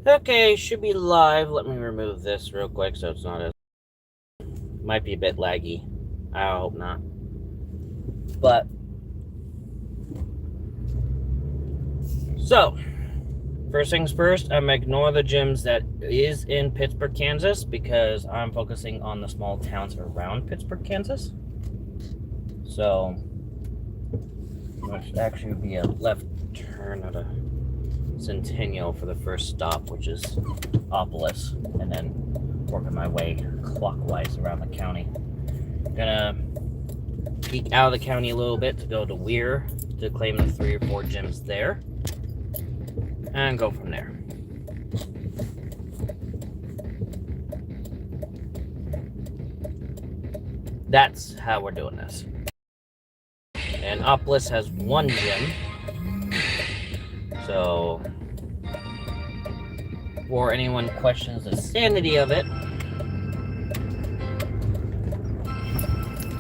Okay, should be live. Let me remove this real quick so it's not as... Might be a bit laggy. I hope not. But... So... First things first, I'm going to ignore the gyms that is in Pittsburgh, Kansas, because I'm focusing on the small towns around Pittsburgh, Kansas. So... Which actually would be a left turn at a Centennial for the first stop, which is Opolis, and then working my way clockwise around the county. Gonna peek out of the county a little bit to go to Weir to claim the 3 or 4 gyms there, and go from there. That's how we're doing this. And Opolis has 1 gym. So, for anyone who questions the sanity of it,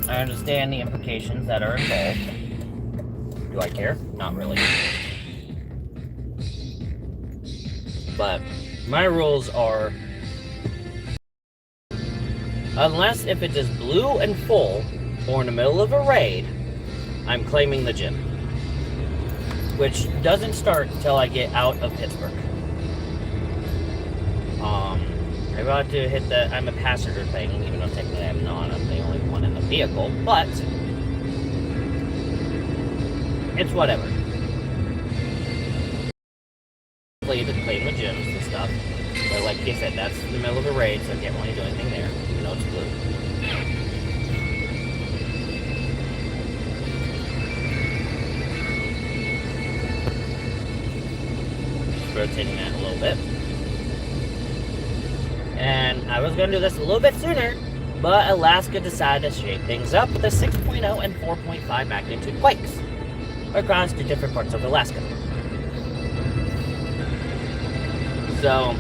I understand the implications that are involved. Do I care? Not really. But my rules are, unless if it is blue and full, or in the middle of a raid, I'm claiming the gym. Which doesn't start until I get out of Pittsburgh. I'm about to hit the I'm a passenger thing, even though technically I'm not. I'm the only one in the vehicle, but it's whatever. Play to claim the gyms and stuff. But like I said, that's in the middle of a raid, so I can't really do anything there. You know, it's blue. Rotating that a little bit. And I was going to do this a little bit sooner, but Alaska decided to shake things up with the 6.0 and 4.5 magnitude quakes across 2 different parts of Alaska. So,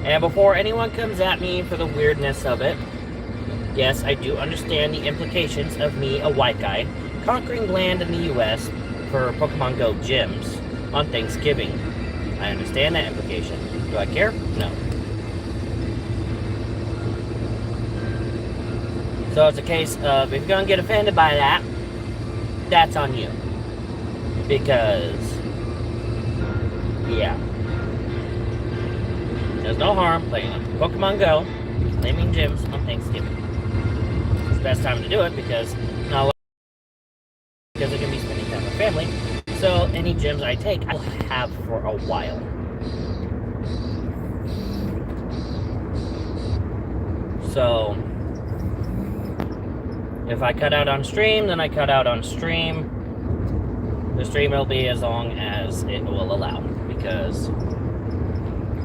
and before anyone comes at me for the weirdness of it, yes, I do understand the implications of me, a white guy, conquering land in the US for Pokemon Go gyms on Thanksgiving. I understand that implication. Do I care? No. So it's a case of, if you're going to get offended by that, that's on you. Because, yeah. There's no harm playing Pokemon Go, claiming gyms on Thanksgiving. It's the best time to do it because not only because I can be spending time with family, so any gyms I take, I will have for a while. So, if I cut out on stream, then I cut out on stream. The stream will be as long as it will allow, because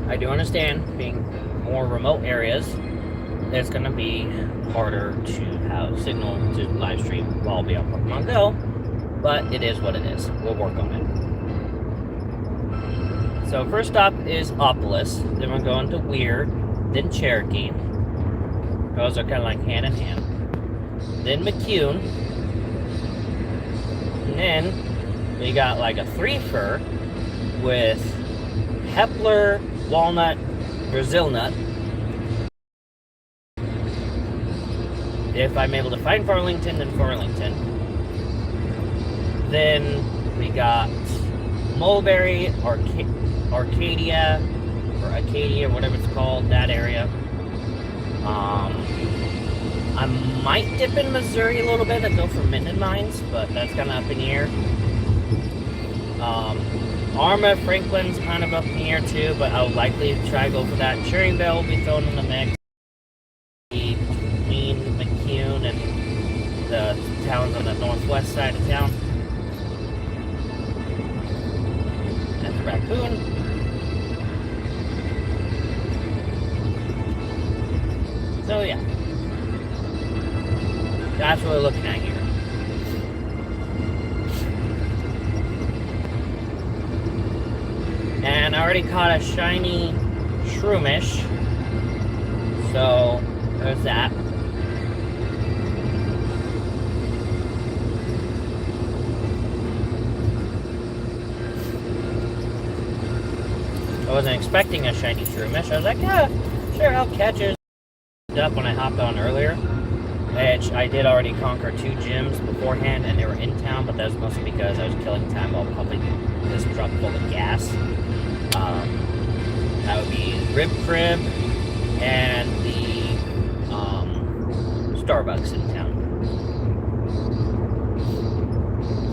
I do understand being more remote areas, it's going to be harder to have signal to live stream while I'll be on Pokemon Go. But it is what it is. We'll work on it. So first stop is Opolis. Then we're going to Weir. Then Cherokee. Those are kind of like hand in hand. Then McCune. And then we got like a 3-fer with Hepler, Walnut, Brazil Nut. If I'm able to find Farlington, then Farlington. Then we got Mulberry, Arcadia, or Acadia, whatever it's called, that area. I might dip in Missouri a little bit and go for Minden Mines, but that's kind of up in the air. Arma, Franklin's kind of up in the air too, but I'll likely try to go for that. Cherryville will be thrown in the mix. Between McCune and the towns on the northwest side of town. That's Raccoon. So yeah. That's what we're looking at here. And I already caught a shiny Shroomish. So, there's that. wasn't expecting a shiny Shroomish. I was like, yeah, sure, I'll catch it. Up when I hopped on earlier, which I did already conquer 2 gyms beforehand, and they were in town, but that was mostly because I was killing time while pumping this truck full of gas. That would be Rib Crib and the Starbucks in town.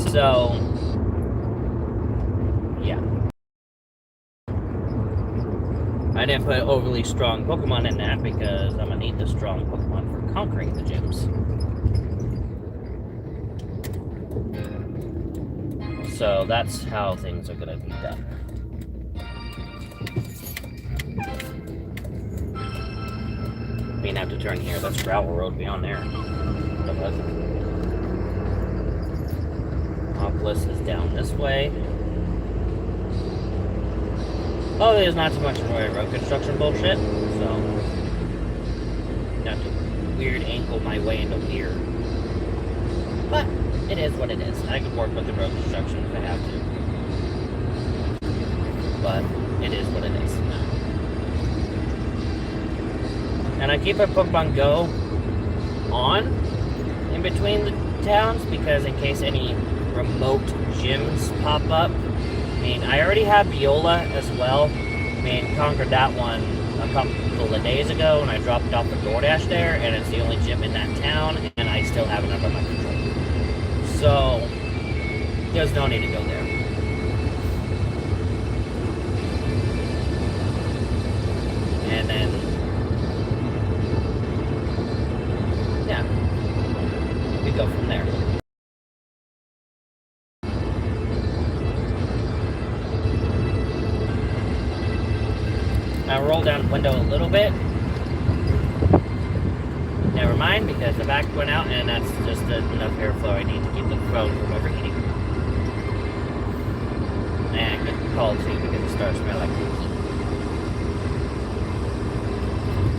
So, yeah. I didn't put overly strong Pokemon in that because I'm going to need the strong Pokemon for conquering the gyms. So that's how things are going to be done. I mean, I have to turn here. That's gravel road beyond there. Oculus is down this way. Oh, there's not too much in the way of road construction bullshit, so not to weird angle my way into here. But it is what it is. I can work with the road construction if I have to. But it is what it is. And I keep a Pokemon Go on in between the towns because in case any remote gyms pop up. I mean, I already have Viola as well. I mean, conquered that one a couple of days ago when I dropped off a DoorDash there, and it's the only gym in that town, and I still have it under my control. So, there's no need to go there. And then, yeah, we go from there. I'll roll down the window a little bit. Never mind, because the back went out, and that's just enough airflow I need to keep the phone from overheating. And good call too, because it starts to smell like cookie.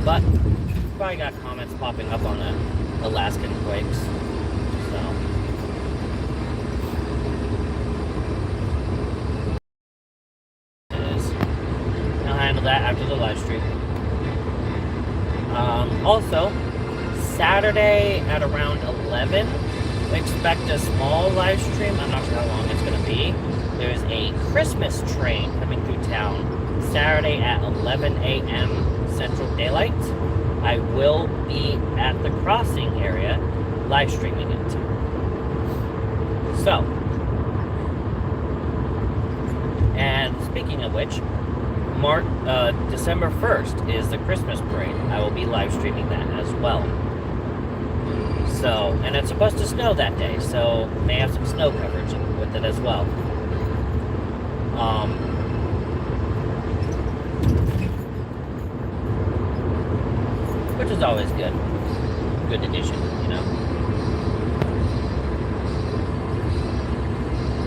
But probably got comments popping up on the Alaskan quakes, so. Handle that after the live stream. Also, Saturday at around 11, expect a small live stream. I'm not sure how long it's going to be. There's a Christmas train coming through town Saturday at 11 a.m. Central Daylight. I will be at the crossing area live streaming it. So, and speaking of which, December 1st is the Christmas parade. I will be live streaming that as well. So, and it's supposed to snow that day, so may have some snow coverage with it as well. Which is always good. Good addition, you know.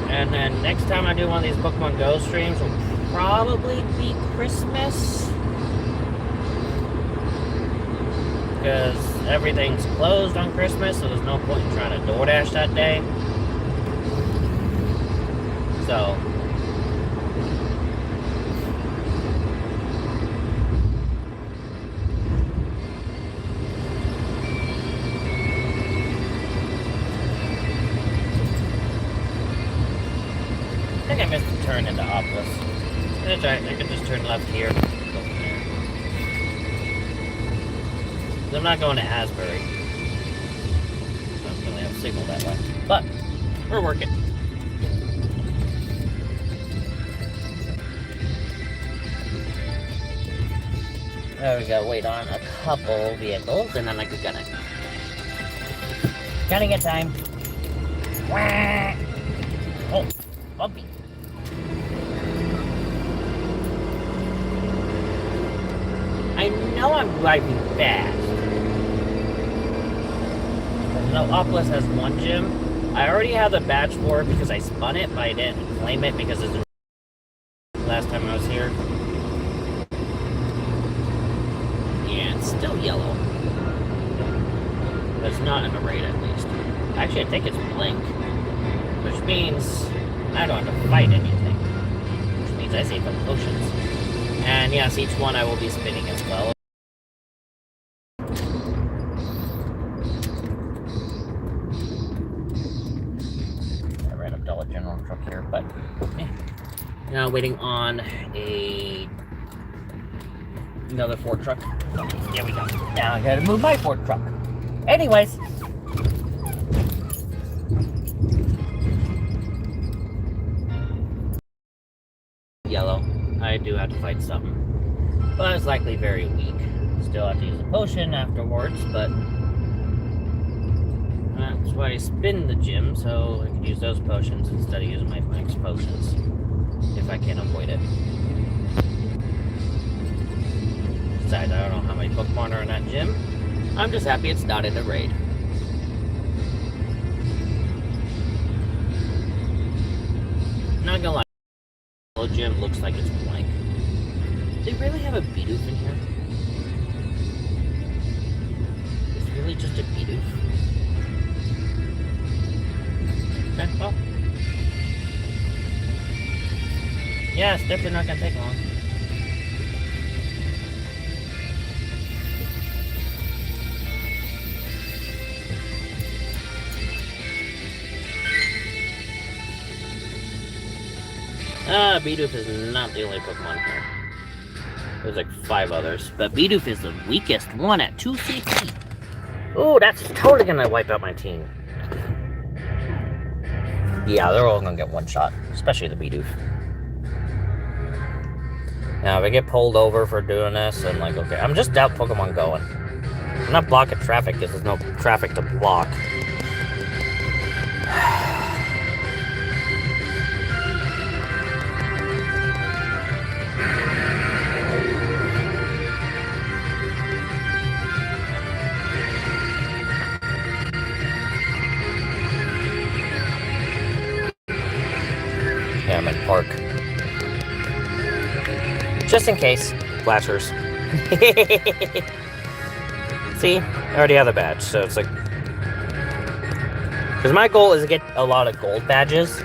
And then next time I do one of these Pokemon Go streams will probably be Christmas, because everything's closed on Christmas, so there's no point in trying to DoorDash that day. So I think I missed a turn into Oculus. That's right, I can just turn left here. Go from there. I'm not going to Asbury. I don't really have signal that way. But, we're working. There we go, wait on a couple vehicles, and then I could gonna get time. Wah! Oh, bumpy. I know I'm driving fast. No, Oculus has one gym. I already have the badge for it because I spun it, but I didn't claim it because it's last time I was here. Yeah, it's still yellow. But it's not in a raid at least. Actually, I think it's blink. Which means I don't have to fight anything. Which means I save up potions. And yes, each one I will be spinning as well. I ran up Dollar General truck here, but yeah. Now waiting on another Ford truck. Okay, there we go. Now I gotta move my Ford truck. Anyways. Yellow. I do have to fight something. But it's likely very weak. Still have to use a potion afterwards, but that's why I spin the gym, so I can use those potions instead of using my max potions. If I can avoid it. Besides, I don't know how many Pokemon are in that gym. I'm just happy it's not in the raid. Not gonna lie, the gym looks like it's blank. They really have a Bidoof in here? It's really just a Bidoof? Okay, well. Yeah, it's definitely not gonna take long. Bidoof is not the only Pokemon here. There's like 5 others, but Bidoof is the weakest one at 2 CP. Ooh, that's totally gonna wipe out my team. Yeah, they're all gonna get one shot, especially the Bidoof. Now, if I get pulled over for doing this, I'm like, okay, I'm just out Pokemon going. I'm not blocking traffic because there's no traffic to block. Yeah, I'm in park. Just in case. Flashers. See? I already have the badge, so it's like... Because my goal is to get a lot of gold badges.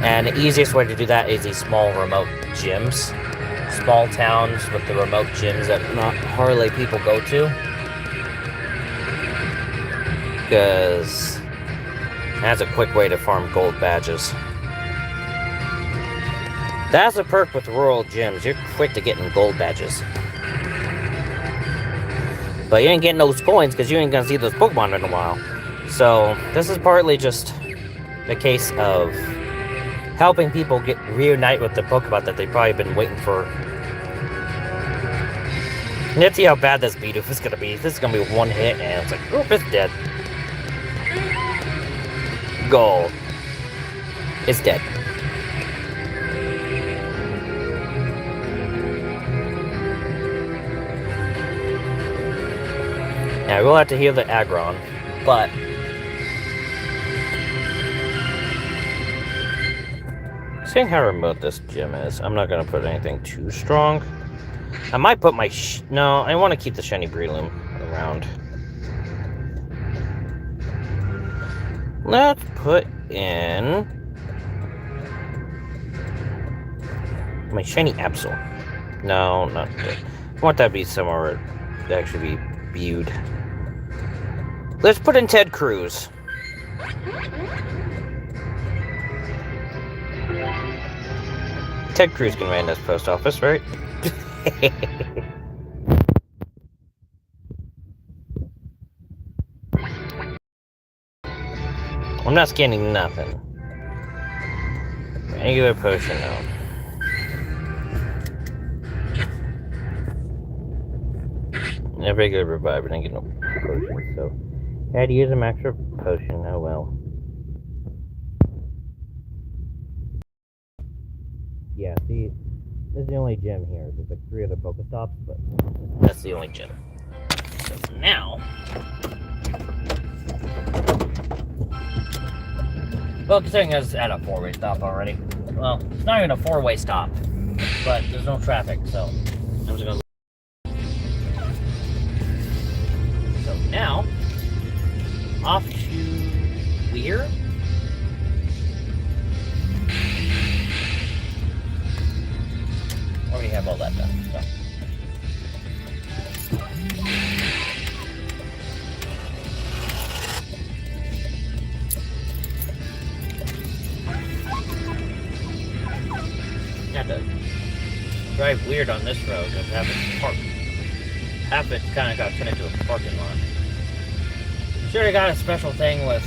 And the easiest way to do that is these small remote gyms. Small towns with the remote gyms that not hardly people go to. Because that's a quick way to farm gold badges. That's a perk with rural gyms. You're quick to getting gold badges. But you ain't getting those coins because you ain't gonna see those Pokemon in a while. So this is partly just a case of helping people reunite with the Pokemon that they've probably been waiting for. Let's see how bad this Bidoof is gonna be. This is gonna be one hit and it's like, oop, it's dead. Goal. It's dead. Now, we'll have to heal the Aggron, but... Seeing how remote this gym is, I'm not going to put anything too strong. I might put my... No, I want to keep the Shiny Breloom around. Let's put in... my Shiny Absol. No, not good. I want that to be somewhere to actually be viewed. Let's put in Ted Cruz. Ted Cruz can man this post office, right? I'm not scanning nothing. Regular potion, no. A regular revive, but I didn't get no potion, so I had to use a extra potion, oh well. Yeah, see, this is the only gym here. There's like 3 other Pokestops, but that's the only gym. So now, well, considering it's at a 4-way stop already. Well, it's not even a 4-way stop, but there's no traffic, so I'm just gonna. So now, off to Weir. Already have all that. drive weird on this road because half it kind of got turned into a parking lot. Sure, I got a special thing with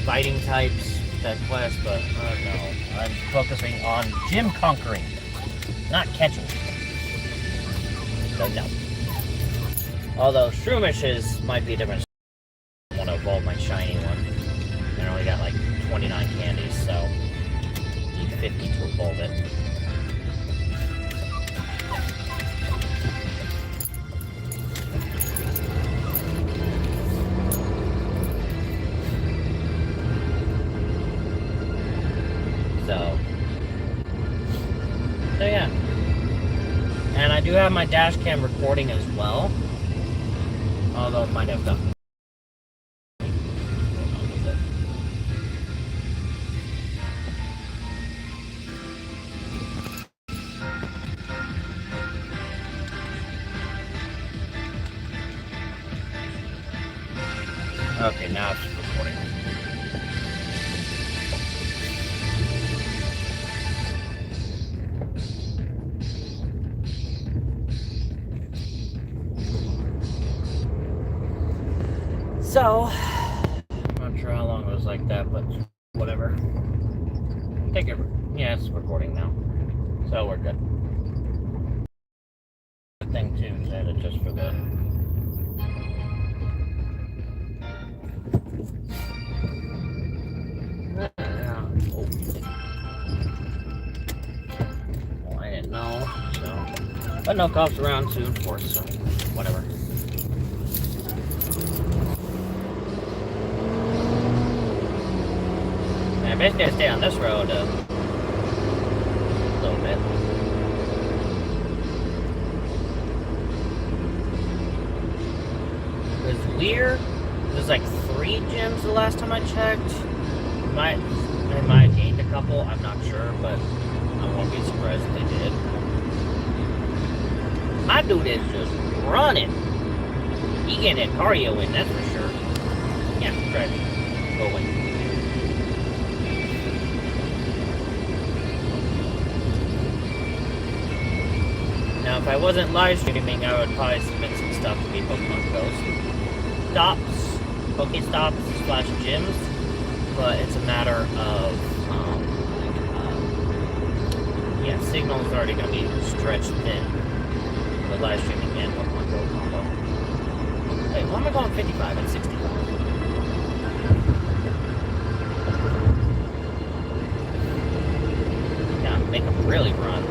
fighting types, that quest, but no. I'm focusing on gym conquering, not catching. So no. Although Shroomishes might be different. I want to evolve my shiny one. I only got like 29 candies, so need 50 to evolve it. So yeah. And I do have my dash cam recording as well. Although it might have done. Okay, now it's recording. So, I'm not sure how long it was like that, but whatever. Take it. Yeah, it's recording now. So we're good. The thing too is added just for the. Oh. Well, I didn't know, so. But no cops around to enforce, so whatever. And basically I stay on this road a little bit. With Lear, there's like 3 gyms the last time I checked. They might have gained a couple, I'm not sure, but I won't be surprised if they did. My dude is just running. He getting that cardio in, that's for sure. Yeah, driving. Go away. Now, if I wasn't live streaming, I would probably submit some stuff to be Pokemon Go stops, Pokestops / gyms, but it's a matter of, yeah, signal's already going to be stretched thin with live streaming and Pokemon Go combo. Wait, why am I going 55 and 65? Yeah, make them really run.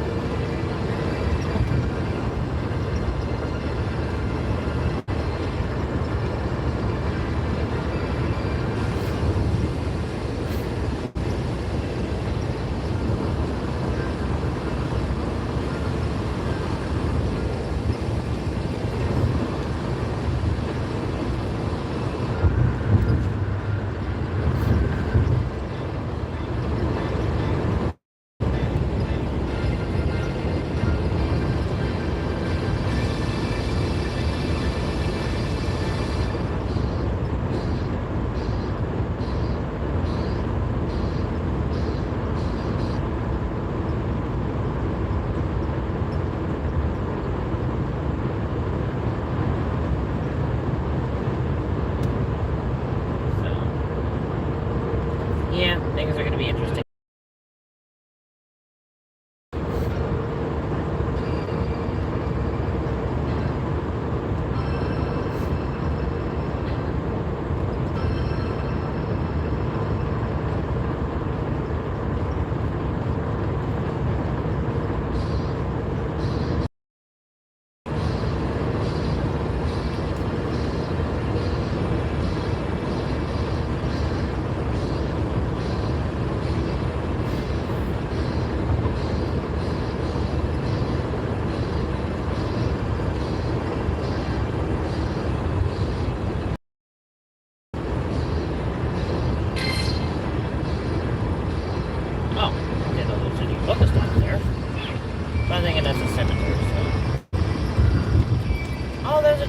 Things are going to be interesting.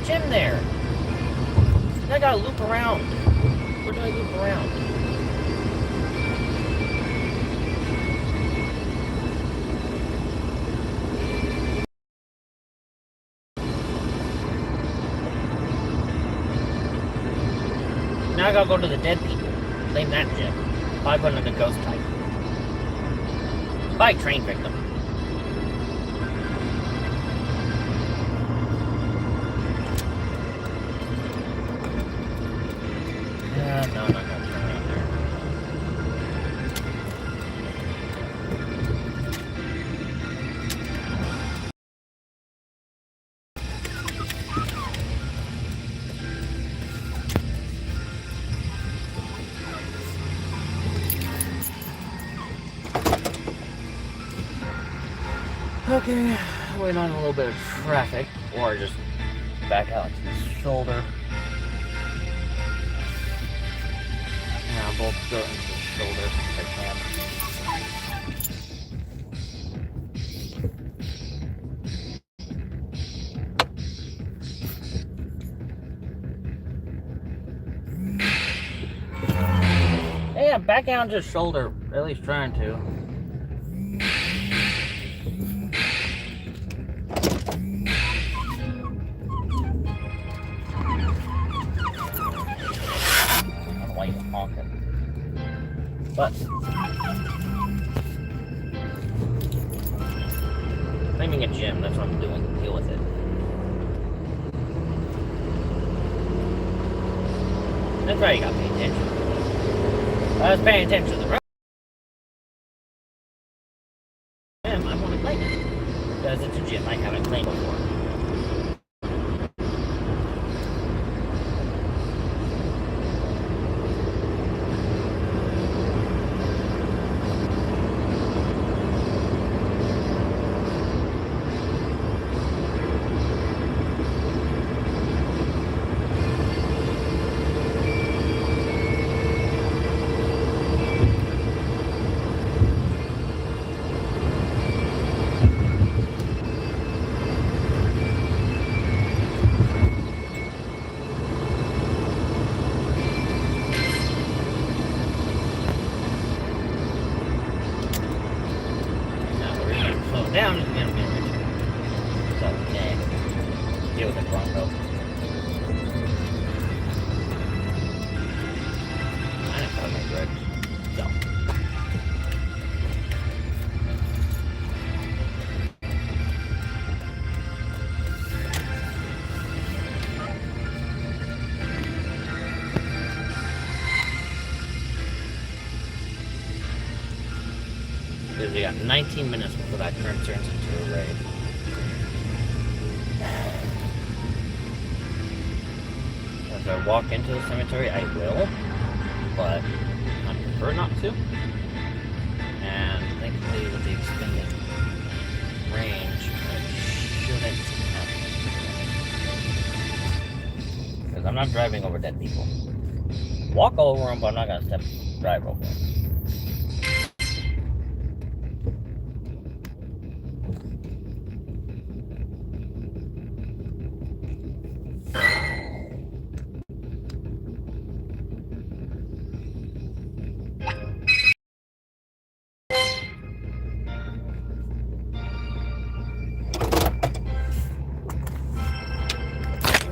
Gym there. I gotta loop around. Where do I loop around? Now I gotta go to the dead people. Claim that gem. 500 the ghost type. By train victim. No, I'm not gonna turn around there. Okay, wait on a little bit of traffic, or just back out to the shoulder. Yeah, I'll both go into the shoulder if I can. Yeah, back out to the shoulder, at least trying to. But claiming a gym, that's what I'm doing. Deal with it. That's right, you gotta pay attention. I was paying attention to the road. Gym, I want to claim it. Because it's a gym I haven't claimed before. Down is gonna be rich. So, yeah. Deal with it, Bronco. I didn't fuck my brakes. So. Because we got 19 minutes before that turn turns into a raid. If I walk into the cemetery, I will, but I prefer not to. And thankfully, with the extended range, I shouldn't have to. Because I'm not driving over dead people. Walk over them, but I'm not going to drive over them.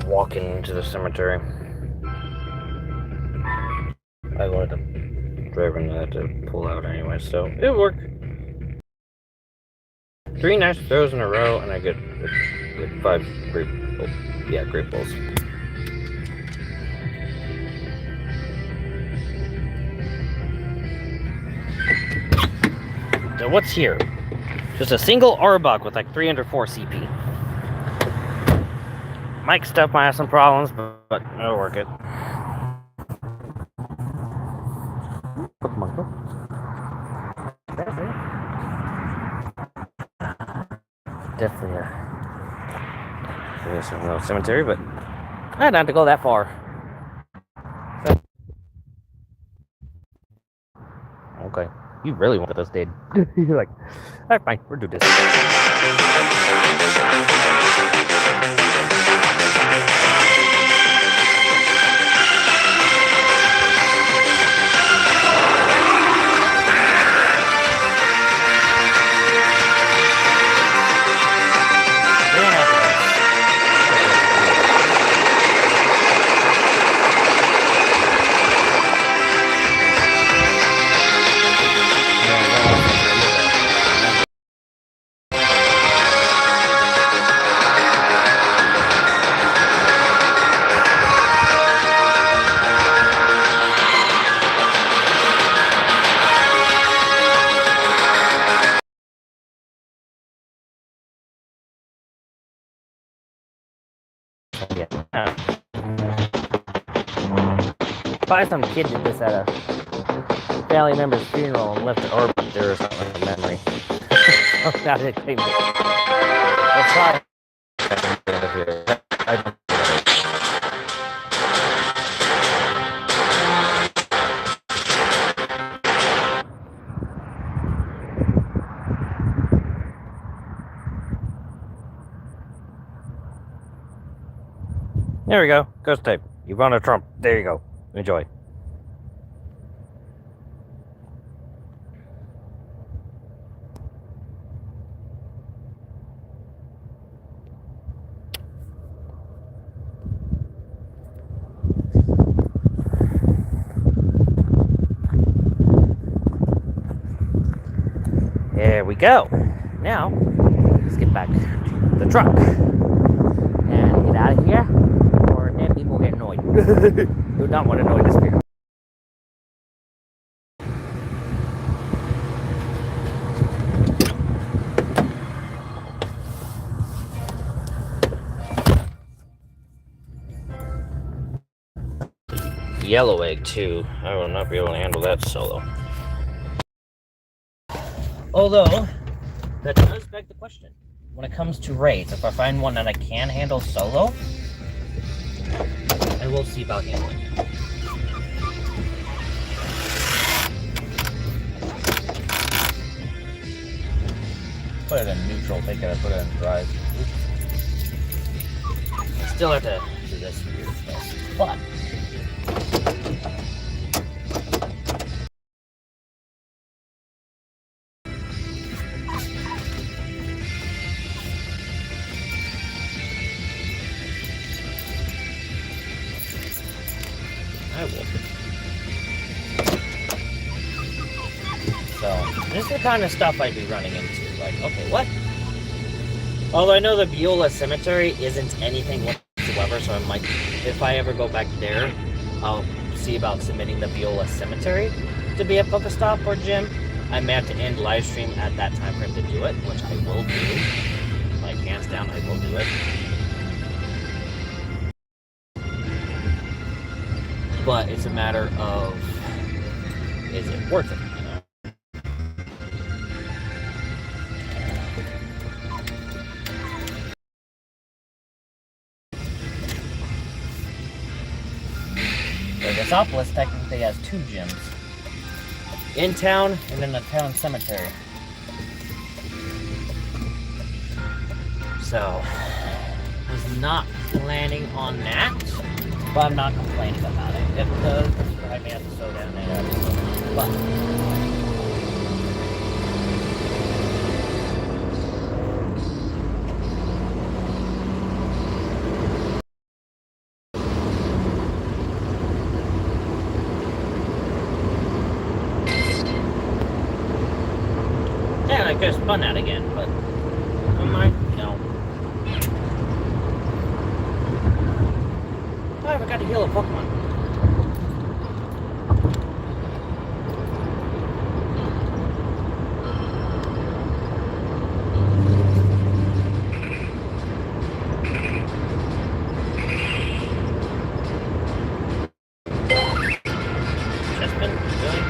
Walking into the cemetery. I let the driver know to pull out anyway, so it worked. 3 nice throws in a row, and I get 5 great balls. So what's here? Just a single Arbok with like 304 CP. Mic stuff might have some problems, but it'll work it. Definitely there's a little cemetery, but I didn't have to go that far. Okay, you really want this dead. You're like, alright, fine, we'll do this. Probably some kid did this at a family member's funeral and left it or there or something like a memory. Oh, now they claimed it. That's fine. There we go. Ghost tape. You want a Trump. There you go. Enjoy. There we go. Now, let's get back to the truck and get out of here, or then people get annoyed. Do not want to annoy this people. Yellow egg too. I will not be able to handle that solo. Although, that does beg the question. When it comes to raids, if I find one that I can handle solo, I will see about handling it. Put it in neutral, take it, put it in drive. Still have to do this weird stuff, but I will. So, this is the kind of stuff I'd be running into. Like, okay, what? Although I know the Beulah Cemetery isn't anything whatsoever, so I might, if I ever go back there, I'll see about submitting the Beulah Cemetery to be a Pokestop or gym. I may have to end live stream at that time frame to do it, which I will do. Like, hands down, I will do it. But it's a matter of, is it worth it, you know? So Gasopolis technically has 2 gyms. In town and in the town cemetery. So, was not planning on that. But I'm not complaining about it. If it does, I may have to slow down that episode. But yeah, I could have spun that again, but I might, no. I forgot to heal a Pokemon. Chespin? Really?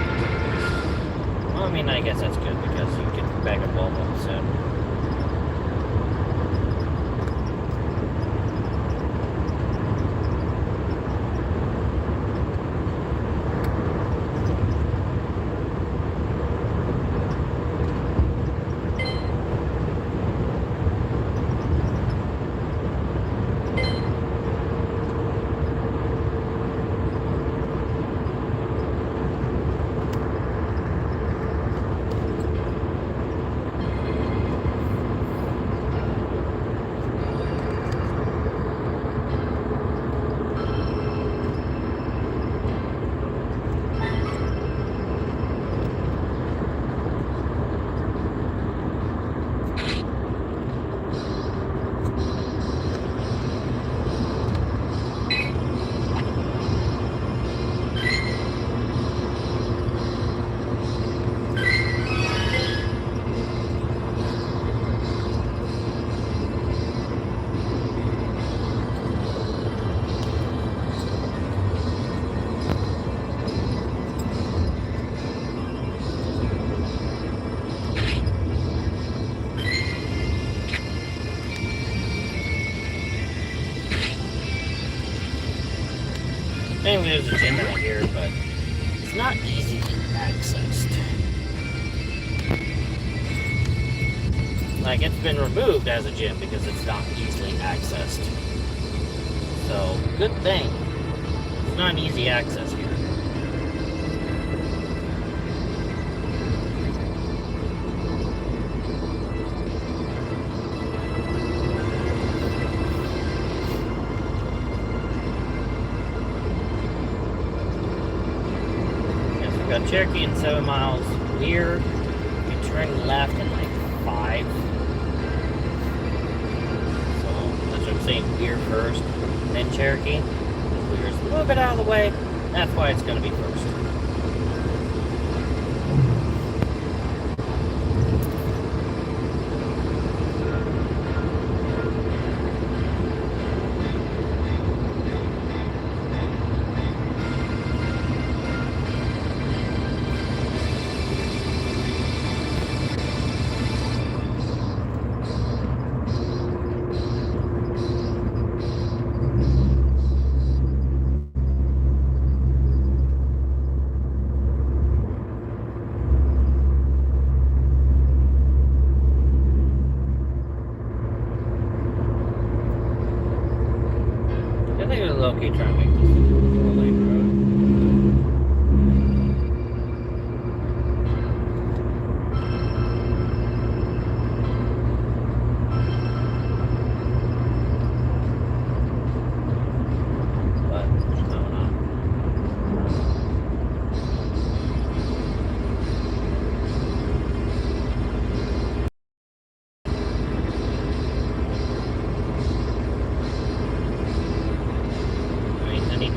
Well, I mean, I guess that's good because you can bag a ball soon. Maybe there's a gym out here, but it's not easily accessed. Like, it's been removed as a gym because it's not easily accessed. So, good thing. It's not an easy access here. Yes, we've got Cherokee in 7 miles. Here, you turn left in like 5. Weir first, then Cherokee. Weir's a little bit out of the way. That's why it's going to be first. Okay, try to make this into a 4-lane road. But, I don't know.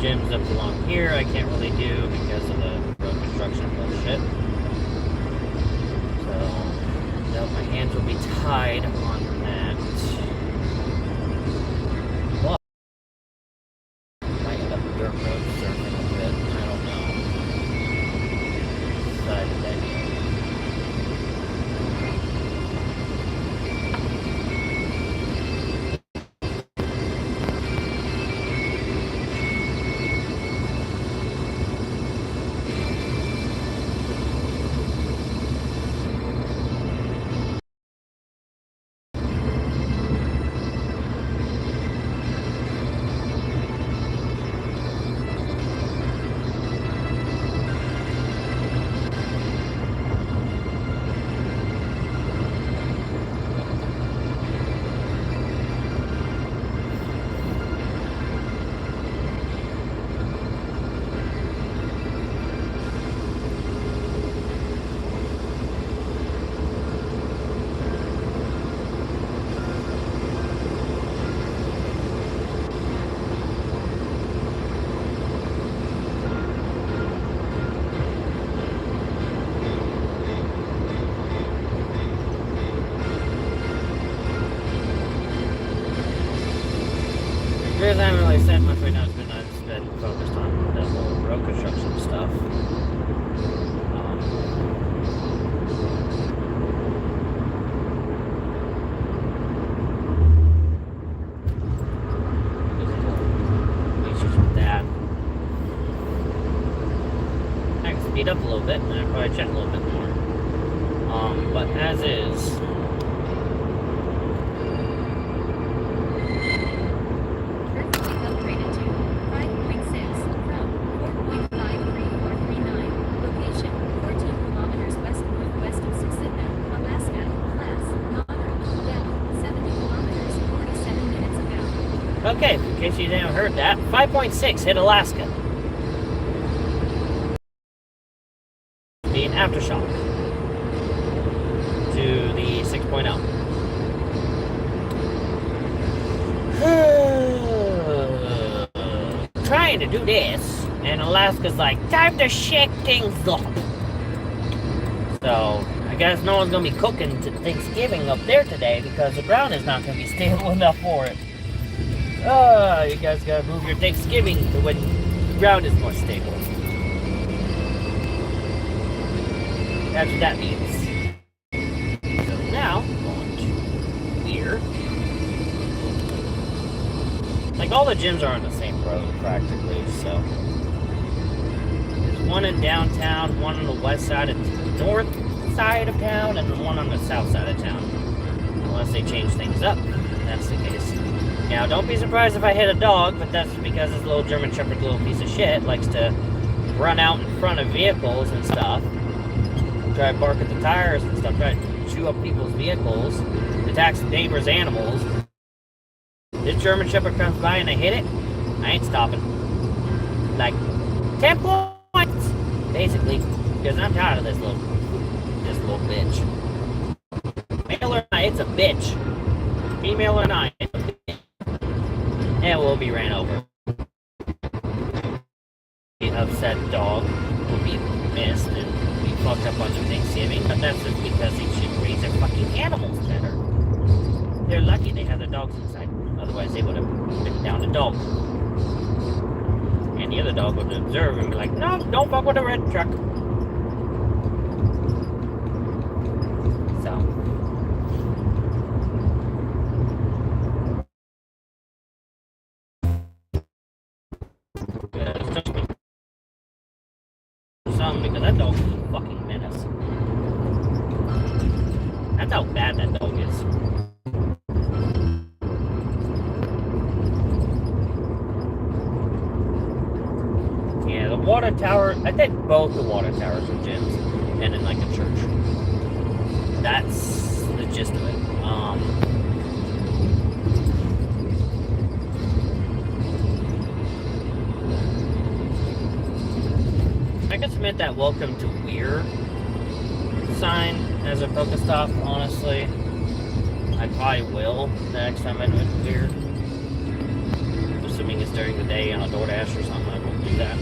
Gyms up along here I can't really do because of the road construction bullshit. So, no, my hands will be tied on that. Well, I might end up dirt road surfing a bit. I don't know. Decided that. Because I haven't really said much right now, it's been focused on the whole road construction stuff. Issues with that. I can speed up a little bit, and I probably check a little bit more. But as is. Okay, in case you didn't heard that, 5.6 hit Alaska. Being aftershock to the 6.0. Trying to do this, and Alaska's like, time to shake things up. So, I guess no one's going to be cooking to Thanksgiving up there today because the ground is not going to be stable enough for it. You guys gotta move your Thanksgiving to when the ground is more stable. That's what that means. So now, on to Weir. Like, all the gyms are on the same road, practically, so one in downtown, one on the west side of north side of town, and one on the south side of town. Unless they change things up, that's the case. Now, don't be surprised if I hit a dog, but that's because this little German Shepherd little piece of shit likes to run out in front of vehicles and stuff, try to bark at the tires and stuff, try to chew up people's vehicles, attacks neighbors' animals. This German Shepherd comes by and I hit it, I ain't stopping. Like, 10 points! Basically, because I'm tired of this little bitch. Male or not, it's a bitch. Female or not, it's a bitch. And will be ran over. The upset dog will be missed and be fucked up on Thanksgiving, but that's just because they should raise their fucking animals better. They're lucky they have their dogs inside. Otherwise, they would have been down a dog. And the other dog would observe and be like, no, don't fuck with the red truck. So. Because that dog is a fucking menace. That's how bad that dog is. Yeah, the water tower, I think both the water towers are gyms and in like a church. That's the gist of it. I could submit that welcome to Weir sign as a Pokestop, honestly. I probably will the next time I do it Weir. Assuming it's during the day on a DoorDash or something, I won't do that.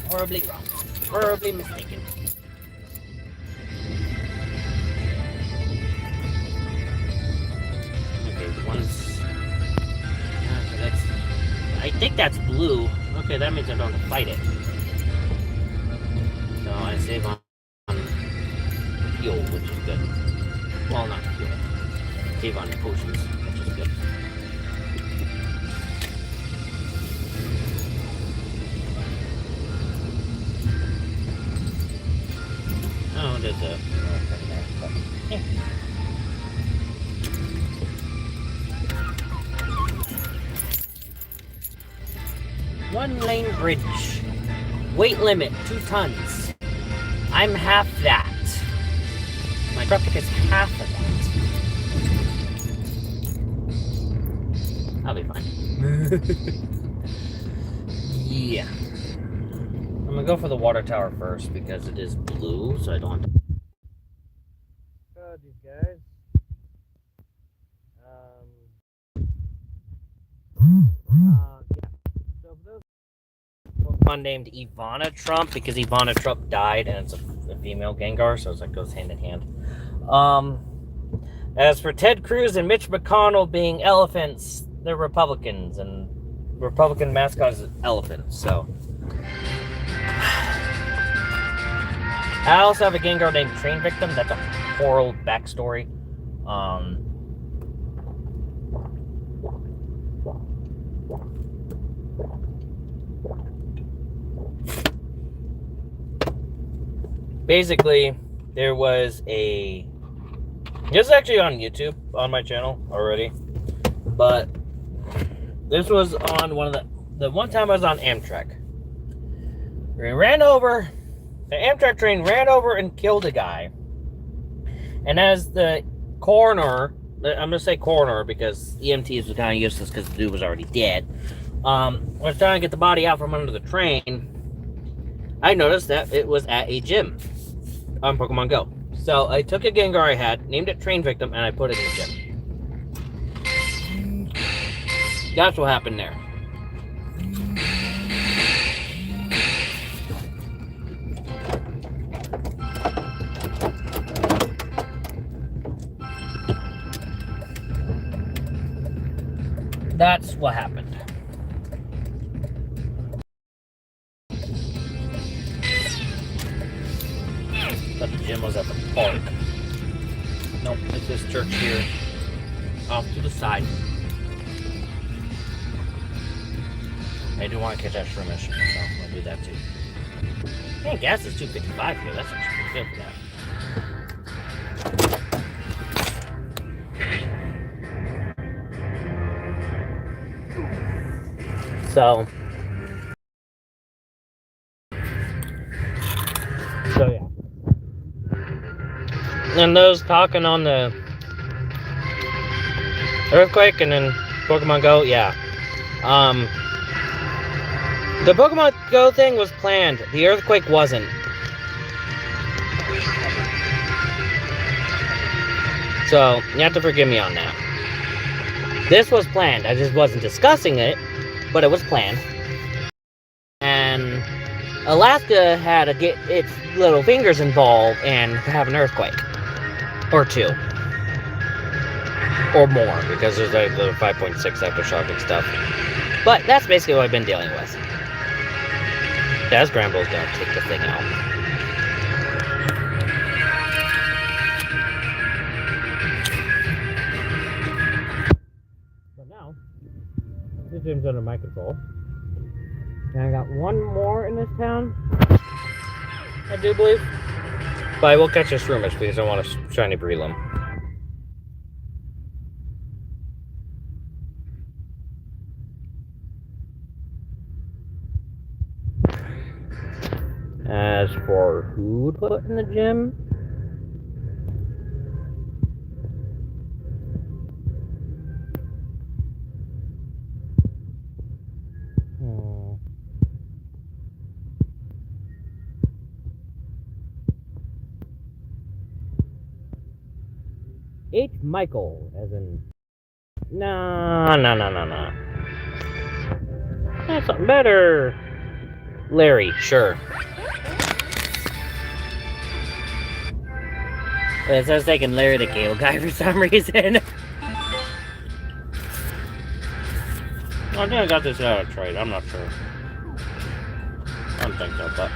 Horribly wrong. Horribly mistaken. Okay, one's... Okay, that's... I think that's blue. Okay, that means I don't have to fight it. So I save on fuel, which is good. Well, not fuel. Save on potions, which is good. Oh, there's a... Yeah. One lane bridge. Weight limit, 2 tons. I'm half that. My truck is half of that. I'll be fine. Yeah. I'm gonna go for the water tower first because it is blue, so I don't have to. God, these guys. Yeah. So for those Pokemon named Ivana Trump, because Ivana Trump died and it's a female Gengar, so it goes hand in hand. As for Ted Cruz and Mitch McConnell being elephants, they're Republicans, and Republican mascot is elephants, so. I also have a Gengar named Train Victim. That's a horrible backstory. Basically, there was a... This is actually on YouTube, on my channel already. But this was on one of the one time I was on Amtrak. We ran over... The Amtrak train ran over and killed a guy. And as the coroner, I'm going to say coroner because EMTs was kind of useless because the dude was already dead, was trying to get the body out from under the train, I noticed that it was at a gym on Pokemon Go. So I took a Gengar I had, named it Train Victim, and I put it in the gym. That's what happened there. that's what happened. But the gym was at the park. Nope, it's this church here, off to the side. I do want to catch that shroomish, so I'm gonna do that too. Hey, gas is $2.55 here. That's actually pretty good for that. So yeah. And those talking on the earthquake and then Pokemon Go, yeah. The Pokemon Go thing was planned. The earthquake wasn't. So you have to forgive me on that. This was planned. I just wasn't discussing it, but it was planned. And Alaska had to get its little fingers involved and have an earthquake. Or two. Or more, because there's like the 5.6 aftershock and stuff. But that's basically what I've been dealing with. Daz Granville's gonna take the thing out. But now, this gym's under my control. And I got one more in this town, I do believe. But I will catch a shroomish because I want a shiny Breloom. As for who to put in the gym, H. Michael, as in... No. That's something better. Larry, sure. I was thinking Larry the Gale Guy for some reason. I think I got this out of trade, I'm not sure. I don't think so, but...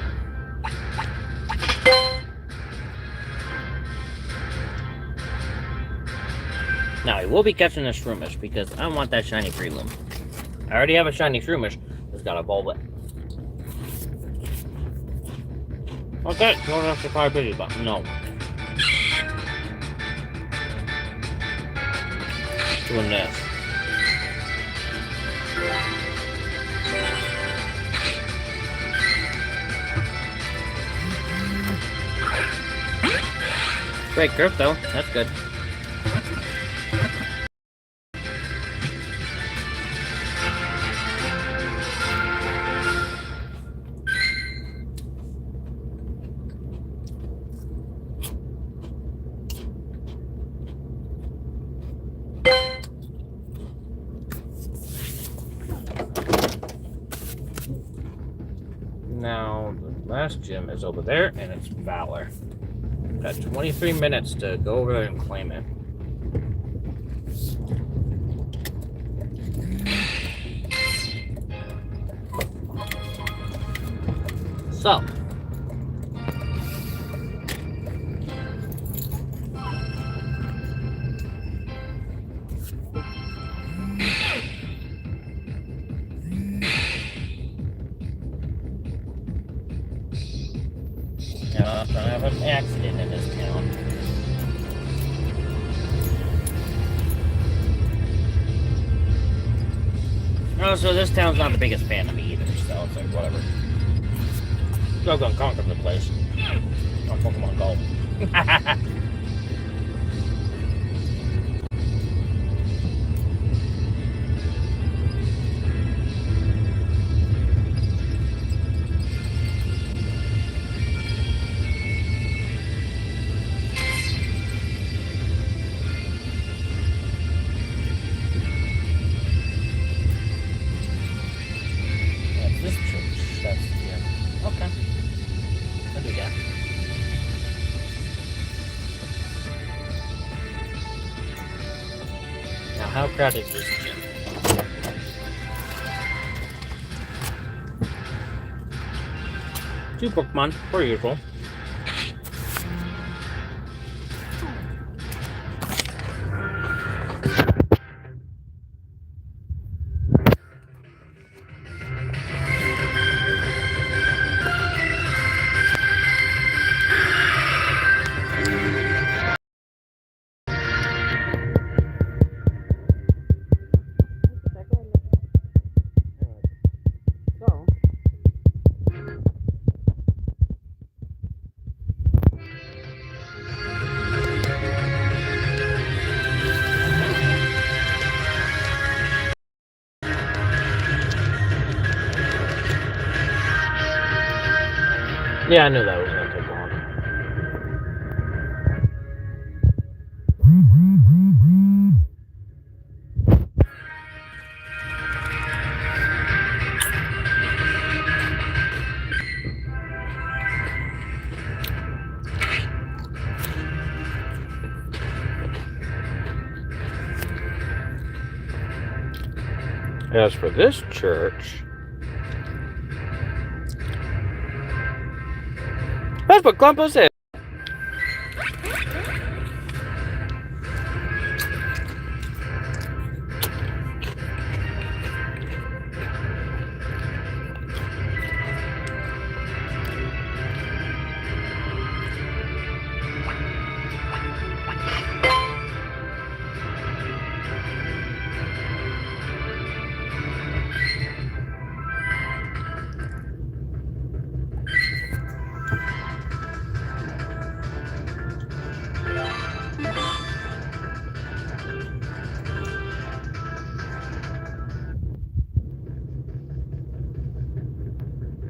Now, I will be catching a Shroomish because I want that shiny Breloom. I already have a shiny Shroomish that's got a Bullet. Okay, don't have to fire busy, but no. Doing this. Great grip though, that's good. Now, the last gym is over there, and it's Valor. Got 23 minutes to go over there and claim it. So. I have an accident in this town. Oh, so this town's not the biggest fan of me either, so it's like, whatever. Still gonna conquer the place. On Pokemon Go. How crowded is this gym? 2 Pokemon, per usual. Yeah, I knew that was going to take long. As for this church, that's what Clumpus is.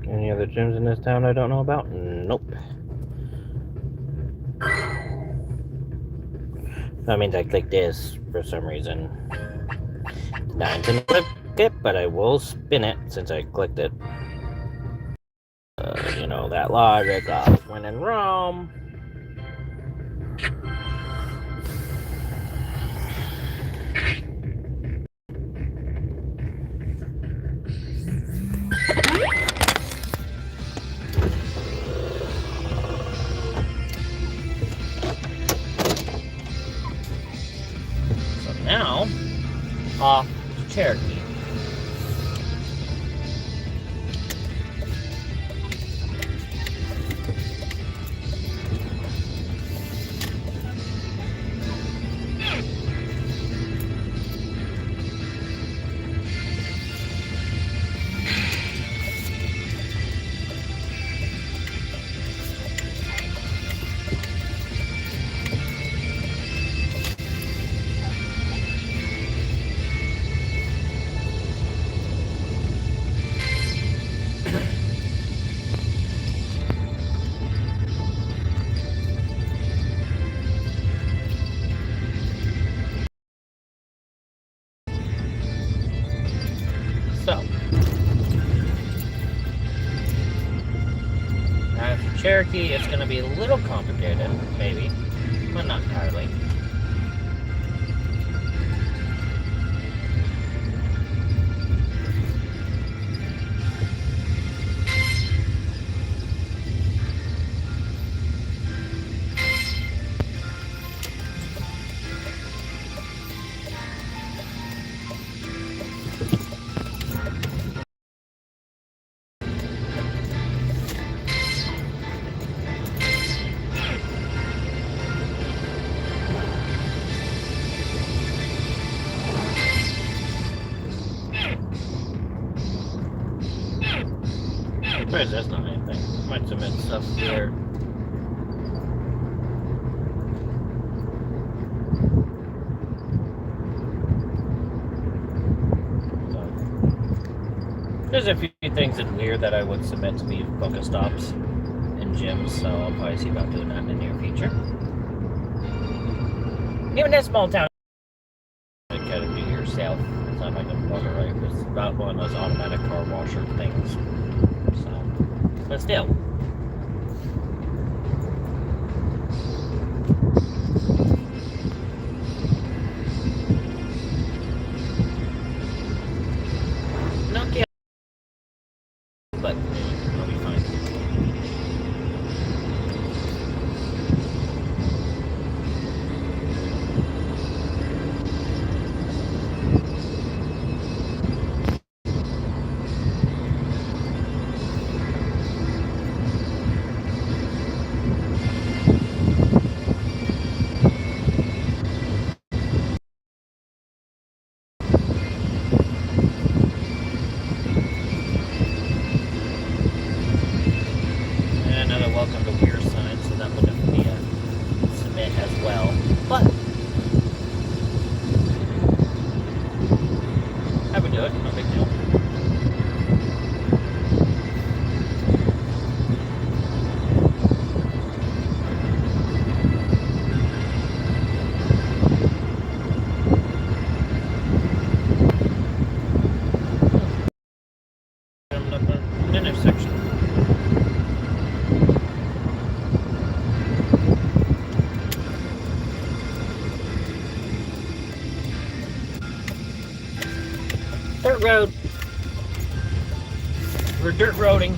Any other gyms in this town I don't know about? Nope. That means I clicked this for some reason. Not intending to click it, but I will spin it since I clicked it. You know, that logic of when in Rome. So now, off to Cherokee. So, after Cherokee, it's going to be a little complicated, maybe, but not entirely. Surprised that's not anything. Might submit stuff here. So, there's a few things in here that I would submit to be Pokestops and gyms, so I'll probably see about doing that in the near future. Even that small town, you kind of do yourself. It's not like a water, right? It's about one of those automatic car washer things. So, but still. Not the but I'll be fine. Dirt road. We're dirt roading.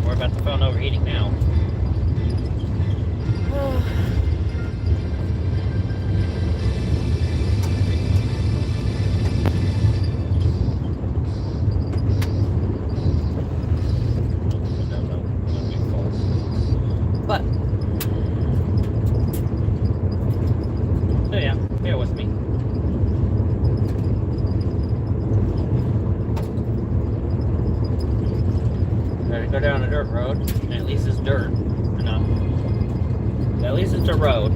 We're about to phone overheating now. But so yeah, bear with me. Gotta go down a dirt road, and at least it's dirt enough. At least it's a road.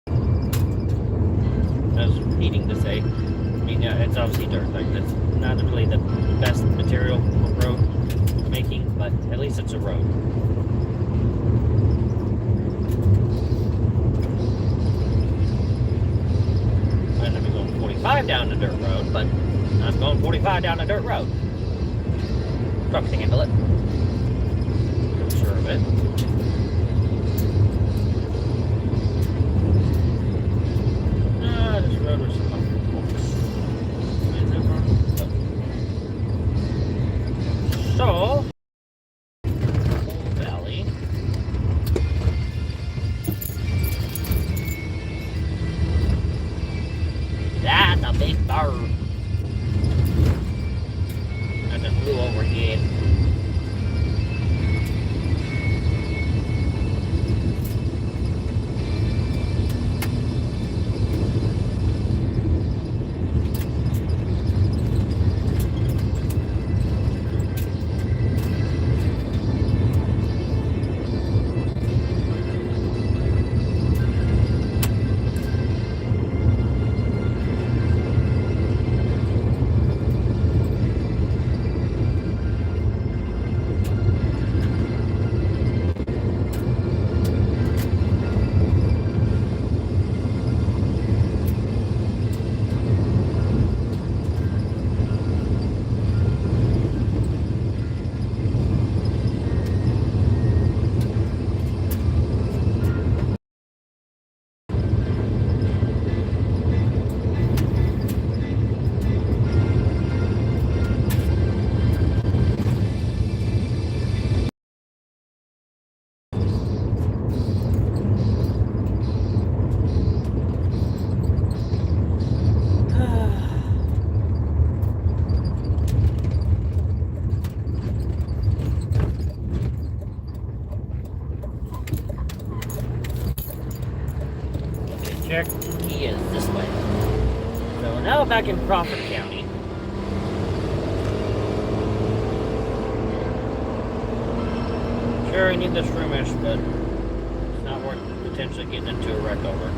I was needing to say. I mean, yeah, it's obviously dirt. Like, that's not really the best material for road making, but at least it's a road. I might be going 45 down the dirt road, but I'm going 45 down the dirt road. Truck can handle it. I'm sure of it. This road was some so valley. That's a big bird. That just flew overhead. Cherokee is this way. So we're now back in Crawford County. Sure, I need this roomish, but it's not worth potentially getting into a wreck over.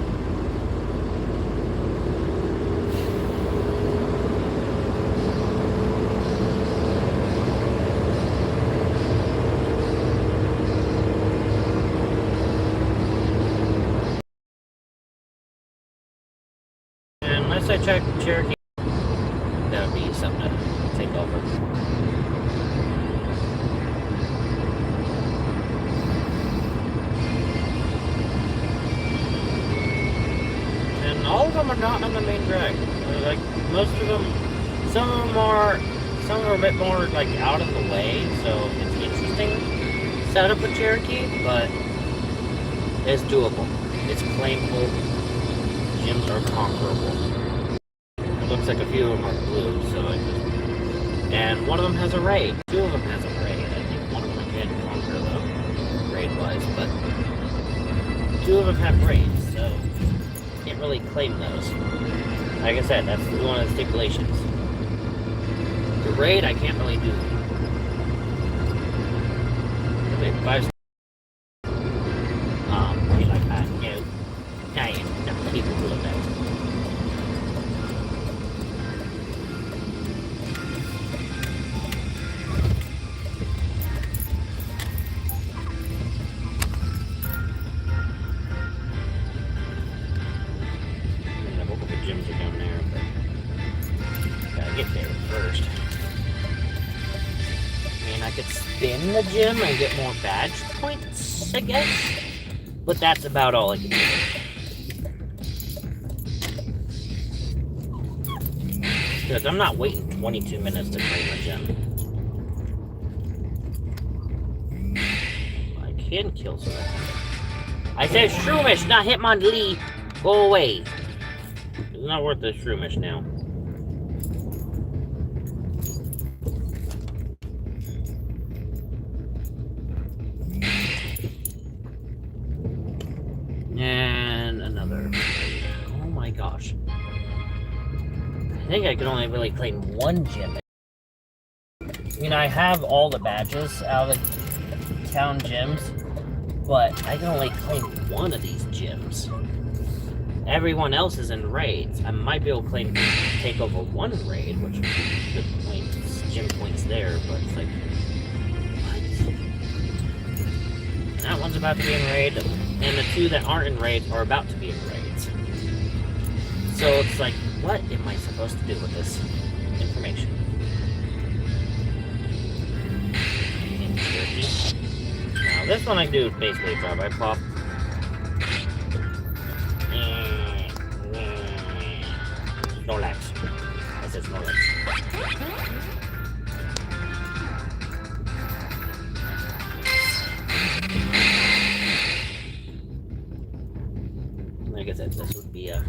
Unless I check Cherokee, that would be something to take over. And all of them are not on the main drag. Like, most of them, some of them are a bit more like out of the way, so it's interesting setup with Cherokee, but it's doable. It's claimable. Gyms are conquerable. It looks like a few of them are blue, so I just... And one of them has a raid. Two of them has a raid. I think one of them can't conquer though, raid-wise, but two of them have raids, so can't really claim those. Like I said, that's one of the stipulations. The raid, I can't really do. If I be like that, no. I am not capable of that. Gyms are down there, but gotta get there first. I mean, I could spin the gym and get more badge points, I guess. But that's about all I can do. Because I'm not waiting 22 minutes to claim a gem. I can kill someone. I said Shroomish, not Hitmonlee. Go away. It's not worth the Shroomish now. And another. Oh my gosh. I think I can only really claim one gem. You know, I have all the badges out of the town gyms, but I can only claim one of these gyms. Everyone else is in raids. I might be able to take over one raid, which would be good points, gym points there, but it's like, what? And that one's about to be in raid, and the two that aren't in raid are about to be in raids. So it's like, what am I supposed to do with this information? Now this one I can do basically a drive-by pop. Snorlax. I said Snorlax. Like I said, this would be a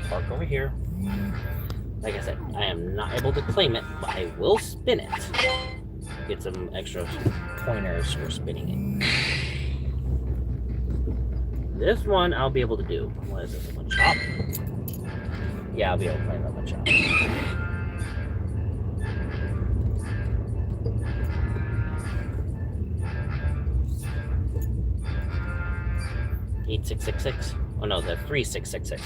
park over here. Like I said, I am not able to claim it, but I will spin it. Get some extra pointers for spinning it. This one I'll be able to do. What is this? One chop? Yeah, I'll be able to claim that one chop. Eight 666. Oh no, the 3666.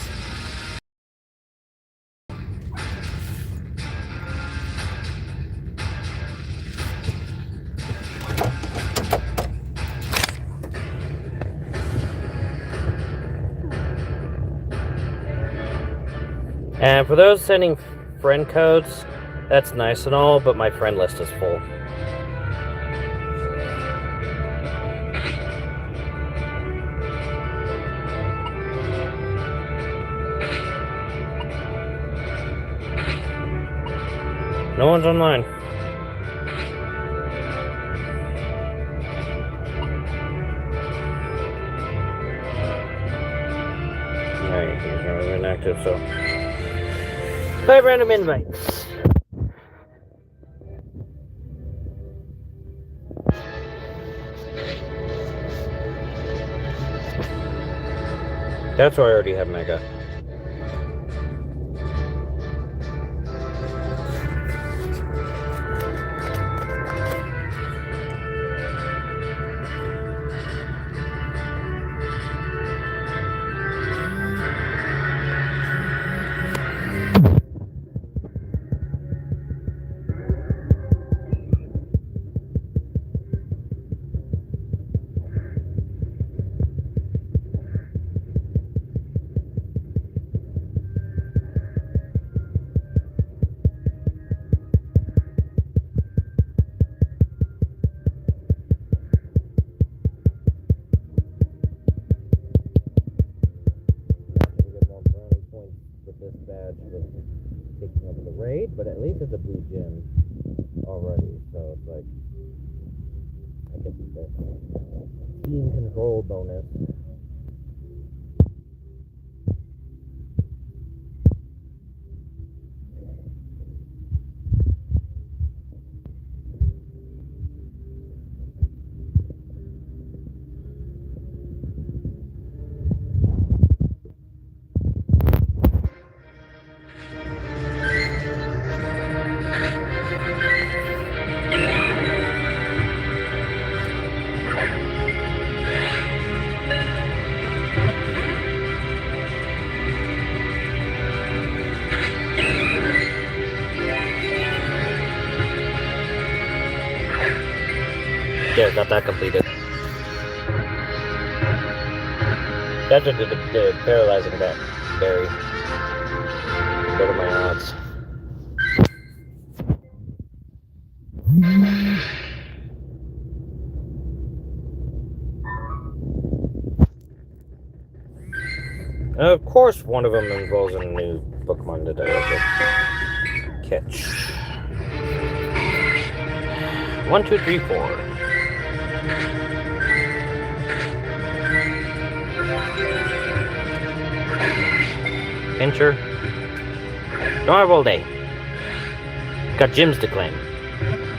And for those sending friend codes, that's nice and all, but my friend list is full. No one's online. Alright, he's never been active, so 5 random invites. That's why I already have Mega. But at least it's a blue gym already, so it's like I get the team control bonus. Yeah, got that completed. That just did the paralyzing that berry. Go to my odds. Of course, one of them involves a new Pokemon that I have to catch. 1, 2, 3, 4. Pincher. Don't have all day. Got gyms to claim.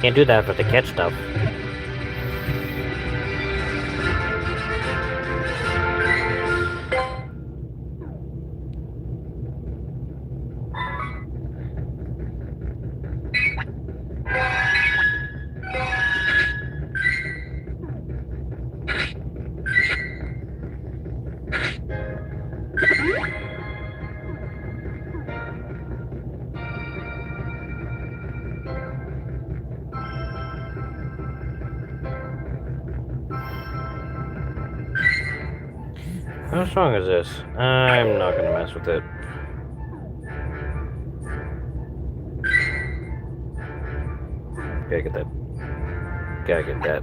Can't do that for the catch stuff. How strong is this? I'm not gonna mess with it. Gotta get that. Gotta get that.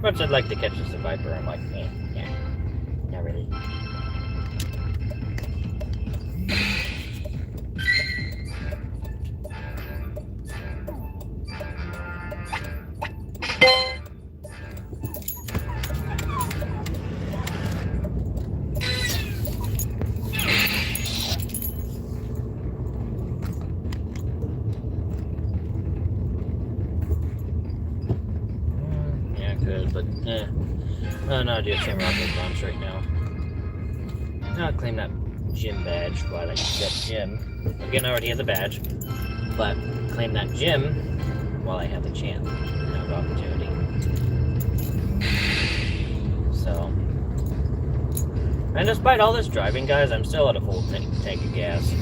Much I'd like to catch this Viper, I'm like, yeah, not really. But no, do a same rocket launch right now. I'll claim that gym badge while I get that gym. Again, I already have the badge, but claim that gym while I have the chance, have the opportunity. So, and despite all this driving, guys, I'm still at a full tank of gas.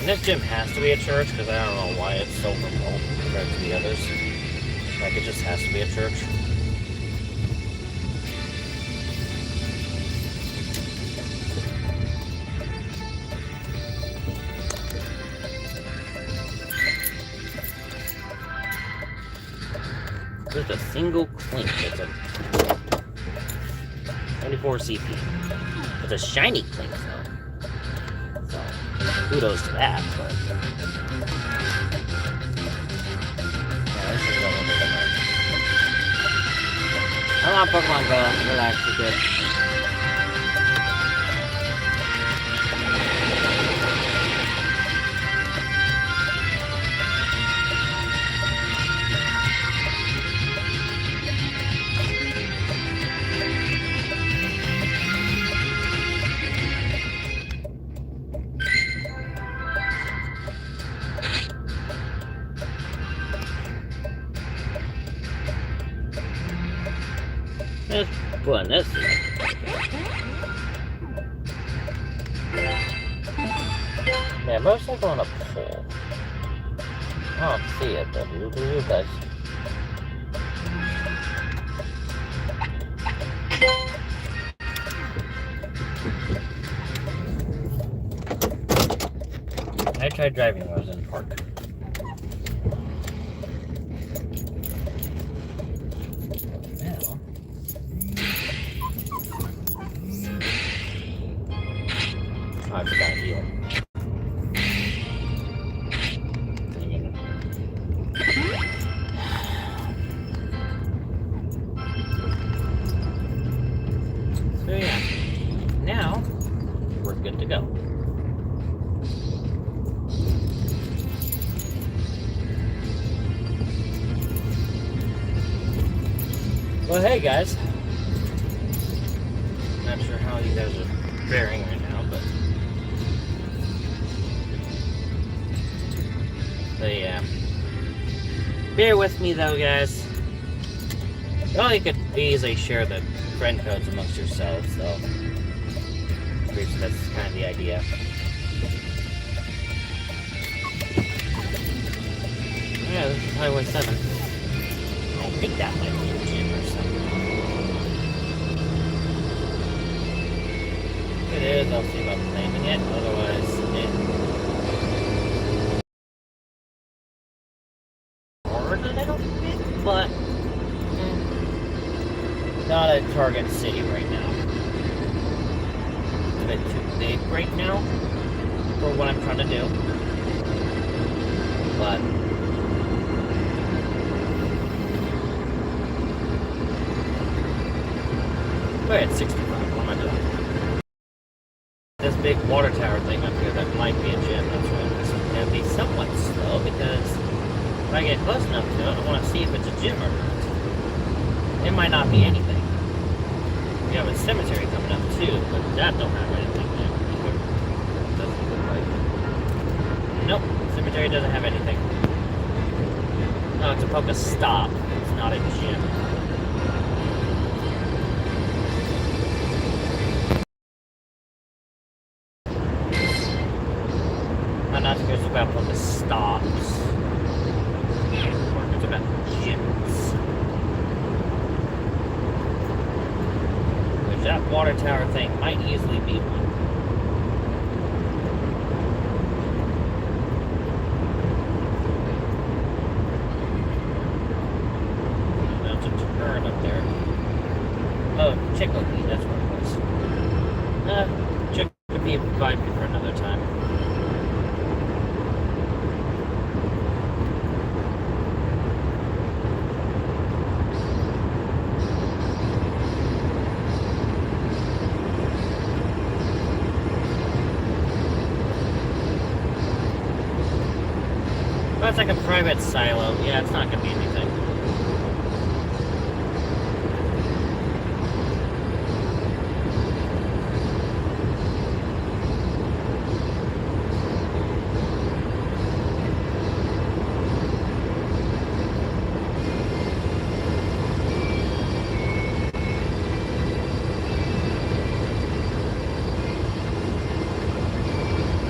This gym has to be a church because I don't know why it's so remote compared to the others. Like, it just has to be a church. Just a single clink. It's a 24 CP. It's a shiny clink, though. So, kudos to that, but... yeah, this is a little bit of a... Come on, Pokemon Go. Relax, you're good. Just putting this in. Yeah, motorcycle on a pole. I don't see it, but you do your best. I tried driving when I was in park. I forgot to heal. So yeah, now we're good to go. Well, hey guys. Not sure how you guys are faring right now, but yeah. Bear with me though, guys. Well, you could easily share the friend codes amongst yourselves, so that's kind of the idea. Yeah, this is Highway 7. I think that might be a gym or something. If it is, I'll see about claiming it. Otherwise, it's hard a little bit, but not a target city right now. It's a bit too big right now for what I'm trying to do. But we're at 65. What am I doing? This big water tower thing up here that might be a gym. That's why it's going to be somewhat slow because when I get close enough to it, I want to see if it's a gym or not. It might not be anything. We have a cemetery coming up too, but that don't have anything there. Doesn't look like it. Nope, cemetery doesn't have anything. No, it's a Pokestop. It's not a gym. I'm not sure it's about Pokestops. It's about gyms. Which that water tower thing might easily be one. There's a turn up there. Oh, Chicopee, that's what it was. Chicopee will provide me for another time. Well, it's like a private silo. Yeah, it's not going to be anything.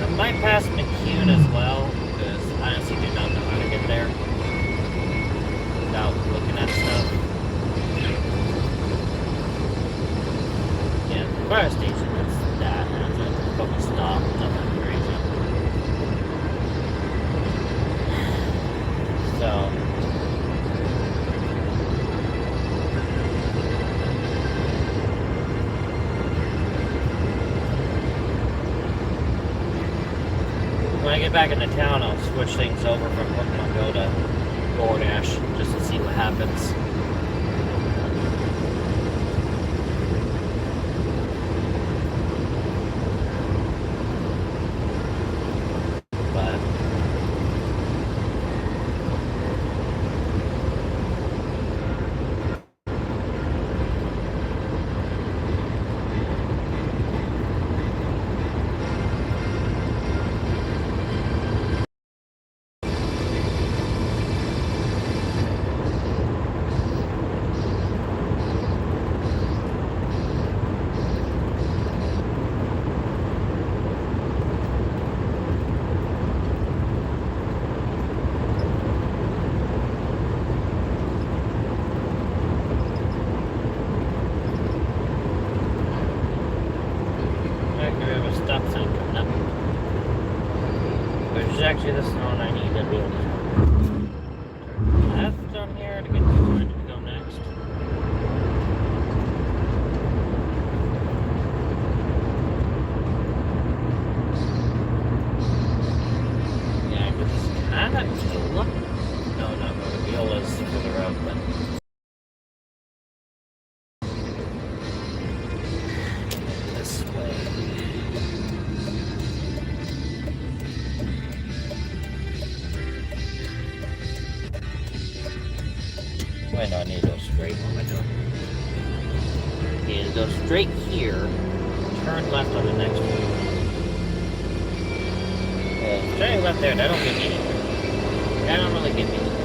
I might pass McCune as well, because I honestly do not know how to get there without looking at stuff. Yeah, the fire station, that's that. That's a Pokestop, nothing crazy. So, when I get back into town, I'll switch things over from Pokemon Go to DoorDash just to see what happens. But stop sign coming up. Which is actually the zone I need to be able to turn left on here to get to where I need to go next. Yeah, but it's kind of Viola. No, not really. Viola's further up, but this way. I need to go straight. What am I doing? I need to go straight here. Turn left on the next one. Turning left there, that don't get me anywhere. That don't really get me anywhere.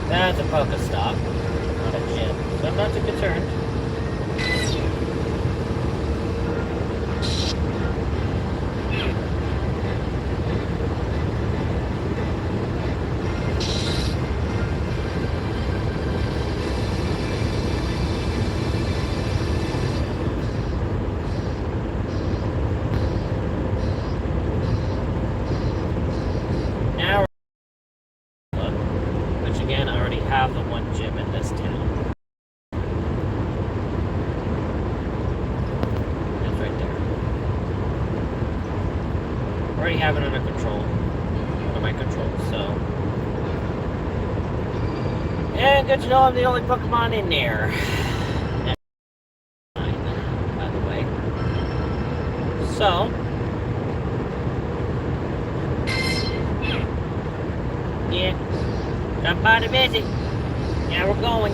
That's a Pokestop, not a gym. So I'm not too concerned. Now, which again, I already have the one gym in this town. It's right there. Already have it under control. Under my control, so. And good to know I'm the only Pokemon in there. By the way. So. Yeah. Got by the busy. Yeah, we're going.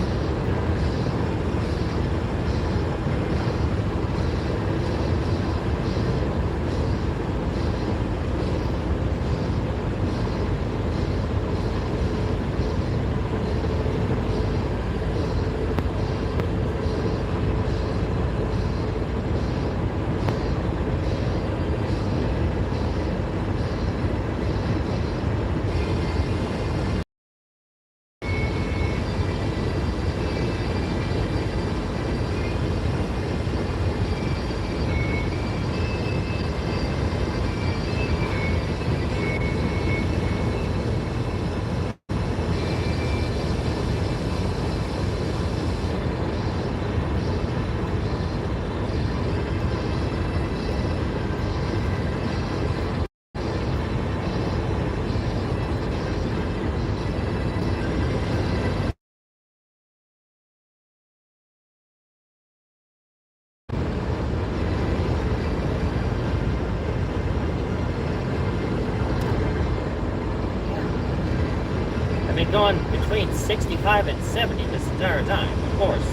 I've been going between 65 and 70 this entire time, of course.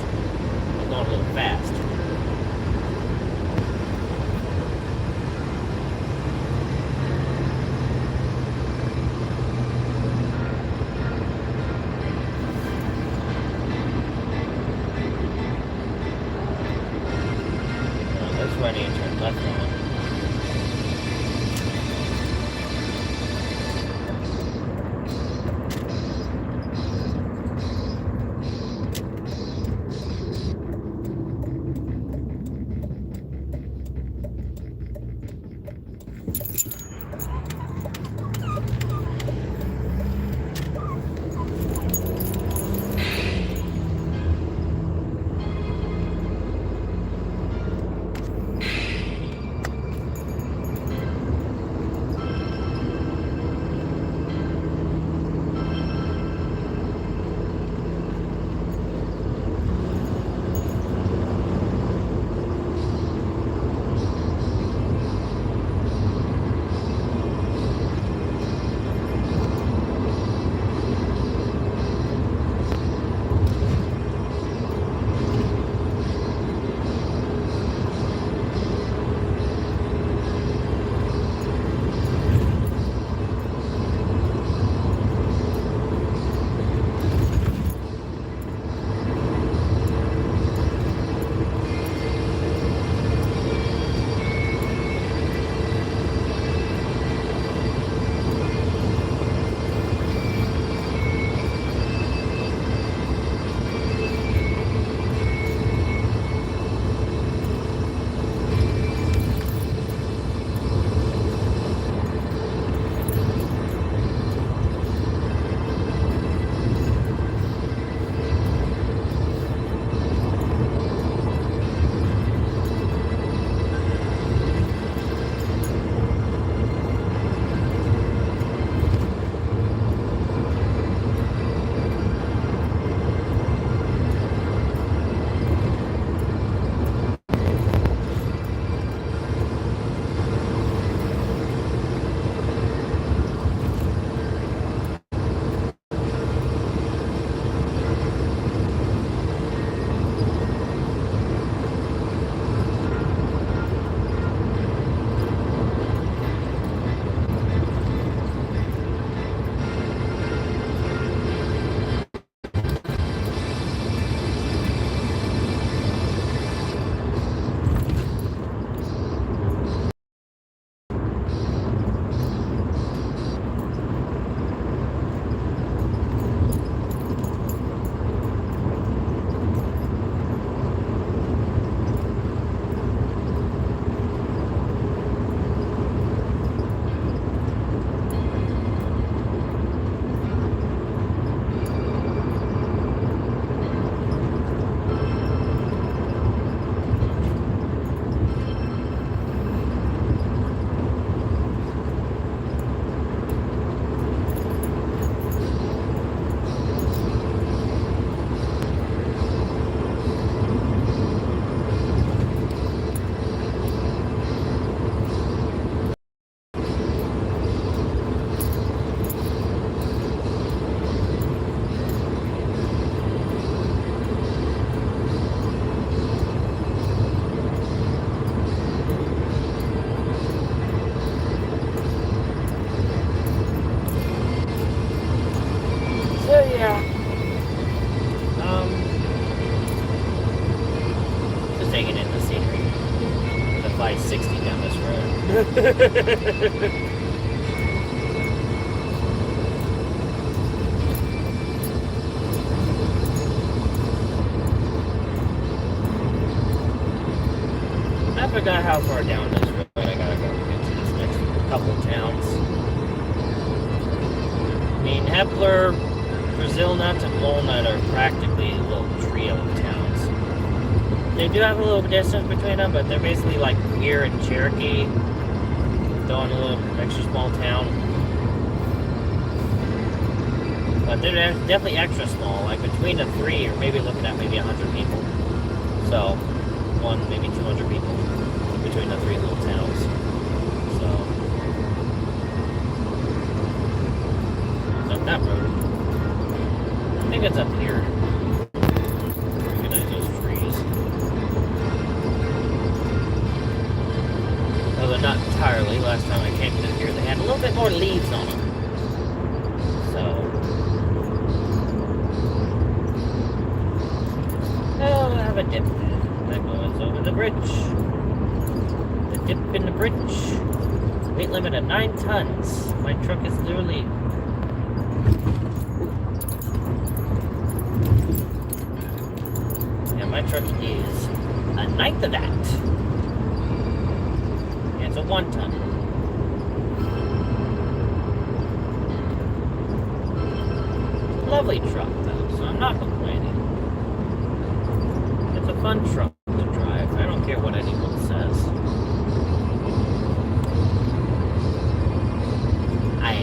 I'm going a little fast. That's where I need to turn left on. I forgot how far down this road I gotta go to get to this next couple towns. I mean, Hepler, Brazil Nuts, and Walnut are practically a little trio of towns. They do have a little distance between them, but they're basically like here in Cherokee, throwing a little extra small town. But they're definitely extra small. Like between the three, you're maybe looking at maybe 100 people. So, maybe 200 people between the three little towns. So, it's up that road. I think it's up here. Recognize those trees. Although not entirely. Last time I came through here, they had a little bit more leaves on them. So, oh, I have a dip. That goes over the bridge. The dip in the bridge. Weight limit of 9 tons. My truck is literally... Yeah, my truck is a ninth of that. Yeah, it's a 1 ton. Lovely truck though, so I'm not complaining. It's a fun truck to drive. I don't care what anyone says. I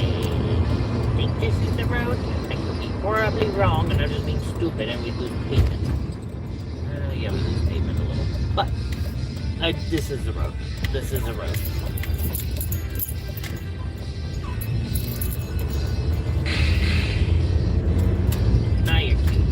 think this is the road. I could be horribly wrong, and I'm just being stupid, and we lose pavement. Yeah, we lose pavement a little. But this is the road. This is the road. Now you're cute.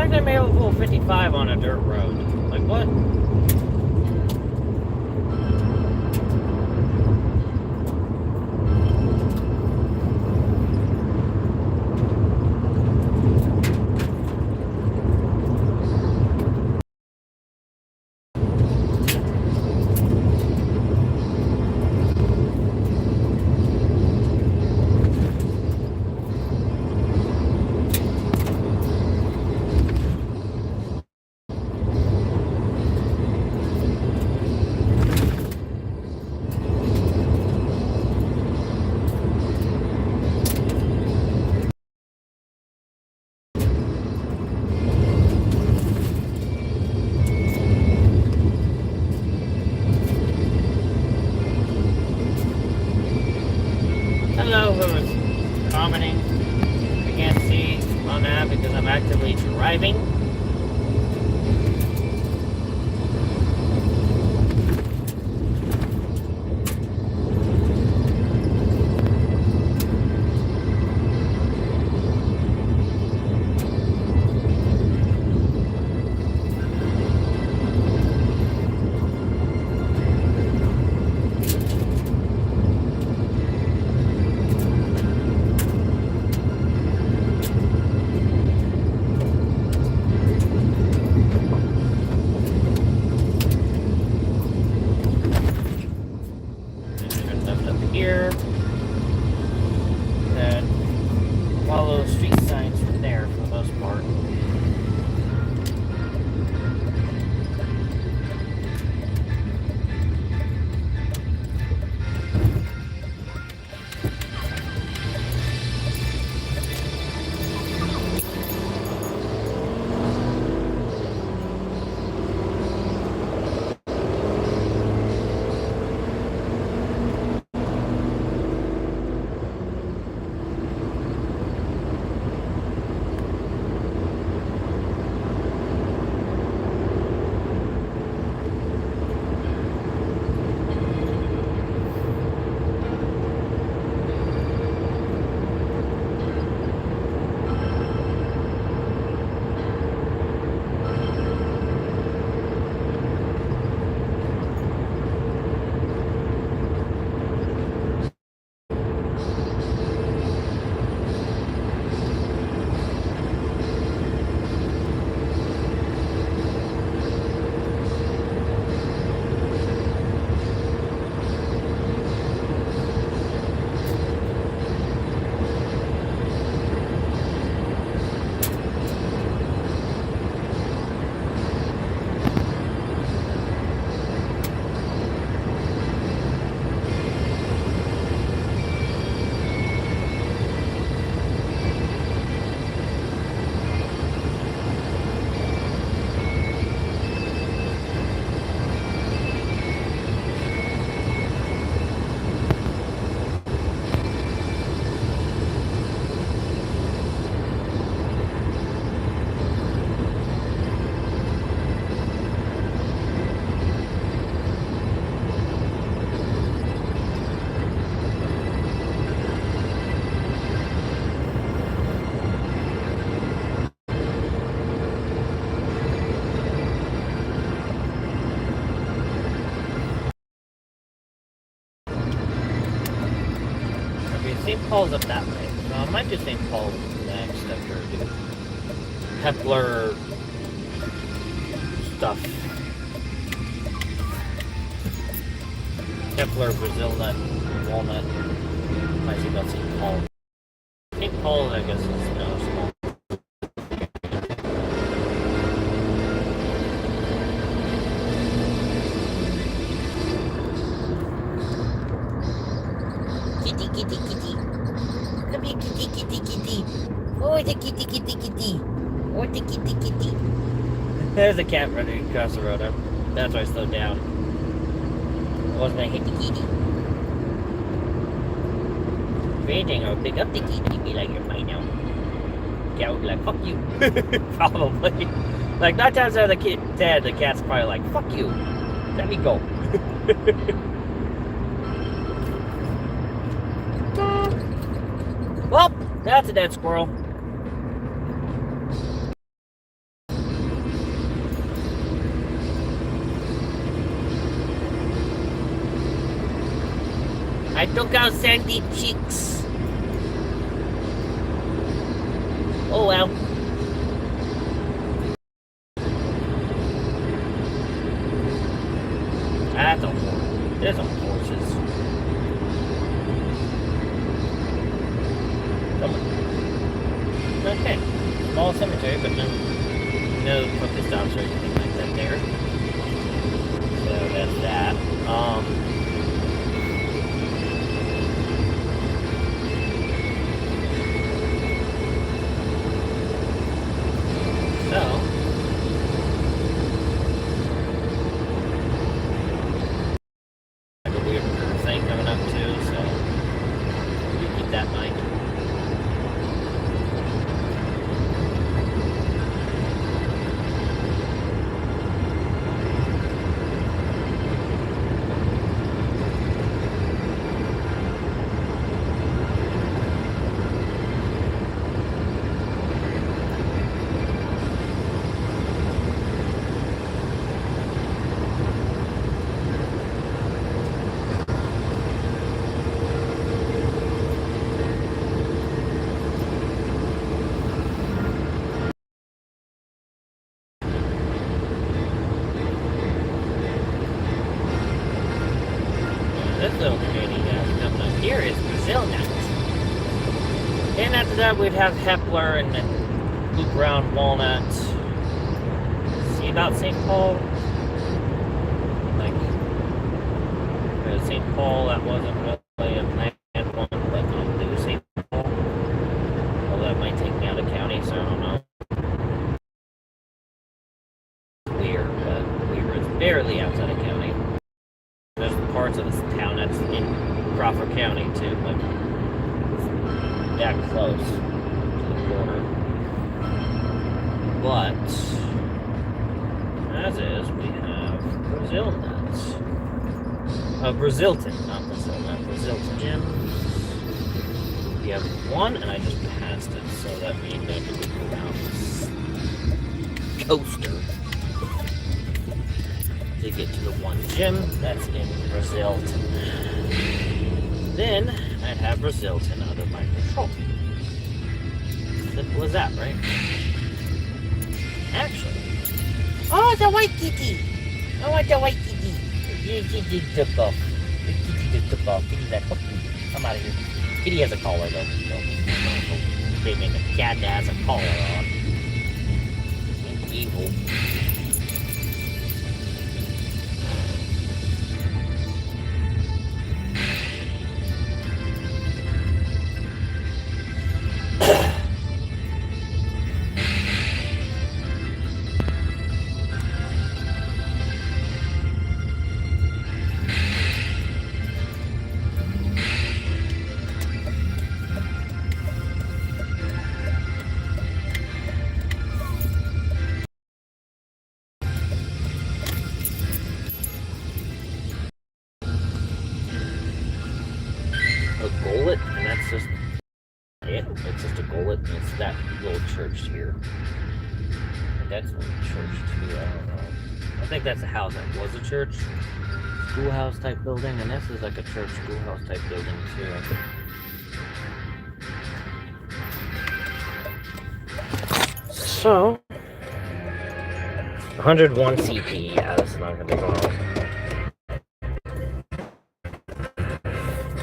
I made a full 55 on a dirt road. Like, what? Hello, who's commenting? I can't see on that because I'm actively driving. here. That follow the street signs from there for the most part. St. Paul's up that way. So I might do St. Paul next after I do Kepler stuff. Kepler, Brazil nut, walnut. Might see about St. Paul. St. Paul, I guess, is small. Kitty, kitty, kitty. Come here, kitty, kitty, kitty. Oh, the kitty, kitty, kitty. Oh, the kitty, kitty. There's a cat running across the road. That's why I slowed down. I wasn't gonna hit the kitty. If anything, I would pick up the kitty and be like, you're mine now. Cat would be like, fuck you. Probably. Like, 9 times out of the 10, the cat's probably like, fuck you. Let me go. Well, that's a dead squirrel. I took out Sandy Cheeks. Oh well. That's a horse. There's some horses. Okay. Small cemetery, but no focus stops or anything like that there. So that's that. So like a weird thing coming up too, so you keep that in mind. This little community coming up here is Brazil nut. And after that, we'd have Hepler and then loop around Walnut. See about St. Paul? Like, St. Paul, that wasn't really a planned one, but I'll do St. Paul. Although that might take me out of county, so I don't know. Weir, but Weir is barely outside of county. There's parts of this town that's in Crawford County, too, like, that close to the border. But, as is, we have Brazil nuts. Brazilton, not Brazil nut, Brazilton. Gems. We have one, and I just passed it, so that means I have to go down this coaster to get to the one gem that's in Brazilton. Then, I'd have Brazilton under my control. Simple as that, right? Actually. Oh, the white kitty! I want the white kitty! Kitty took off. Kitty just took off. Kitty's like, oh, come out of here. Kitty has a collar, though. So, they make a cat that has a collar on. It's evil. Gullet, and that's just it. It's just a gullet, and it's that little church here. And that's a little church too, I don't know. I think that's a house that was a church. Schoolhouse type building, and this is like a church schoolhouse type building too. So 101 CP, yeah, this is not gonna be long.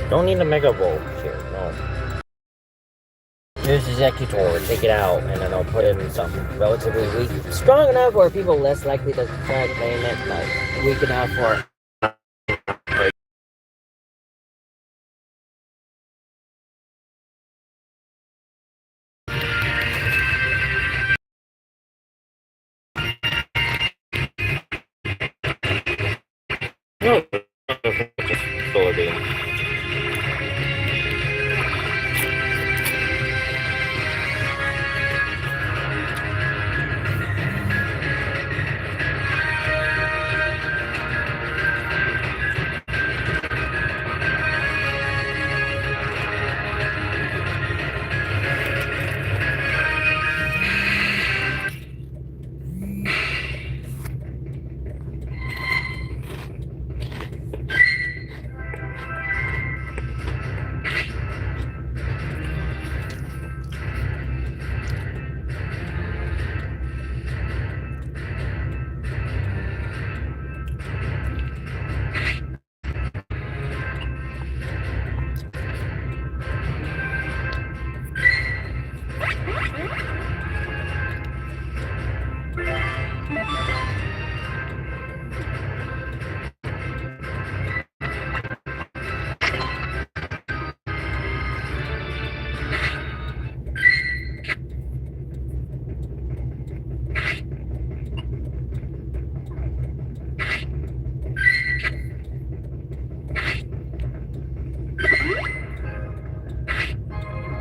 Don't need a mega roll here, no. Here's Executor, take it out, and then I'll put in something relatively weak. Strong enough where people less likely to try to claim it, but weak enough for... No, just solar beam.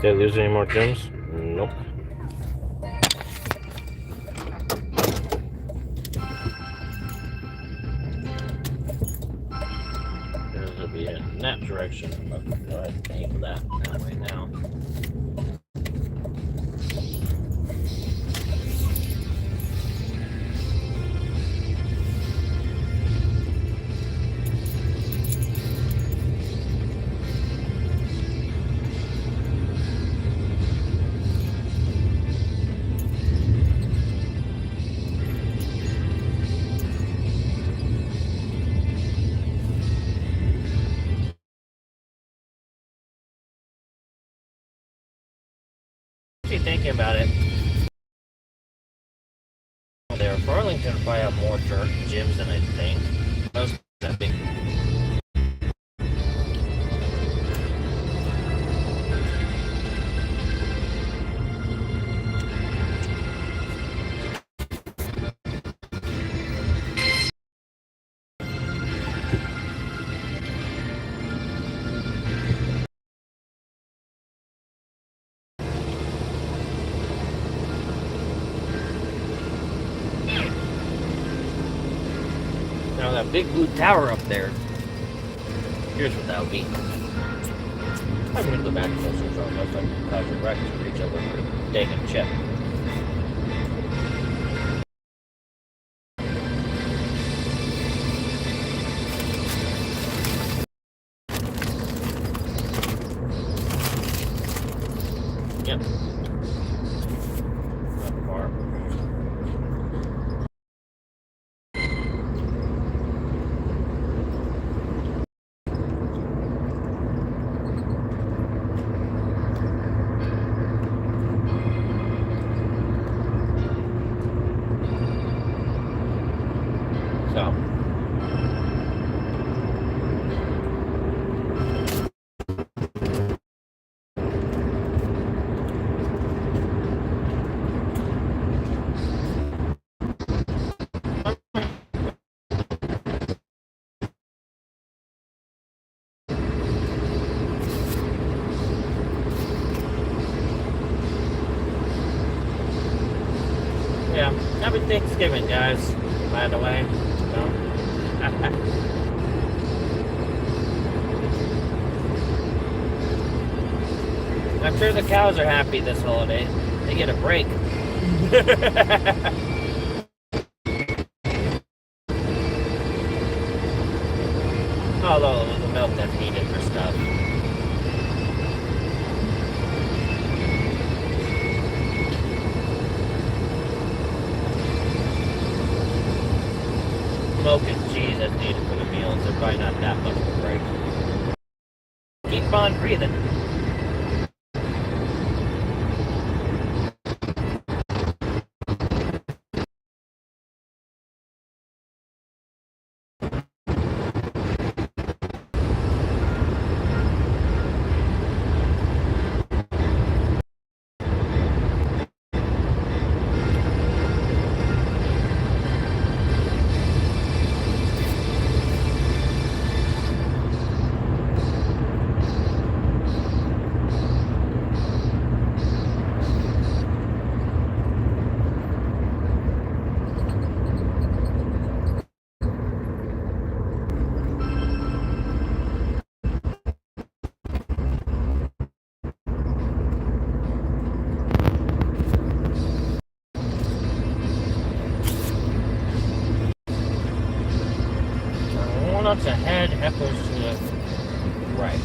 Did I lose any more gems? Nope. There's be in that direction. Let's go ahead and aim that way now. actually thinking about it. There, Farlington probably have more gyms than I think. Most that big. Now that big blue tower up there. Here's what that would be. I'm gonna go back to this or something else like casual records for each other for taking a chip. Yep. Not far. So. Yeah, happy Thanksgiving, guys, by the way. So. I'm sure the cows are happy this holiday. They get a break. Although the milk that's needed for stuff. Milk and cheese that's needed for the meals. They're probably not that much of a break. Keep on breathing. Walnuts ahead, heifers to the right.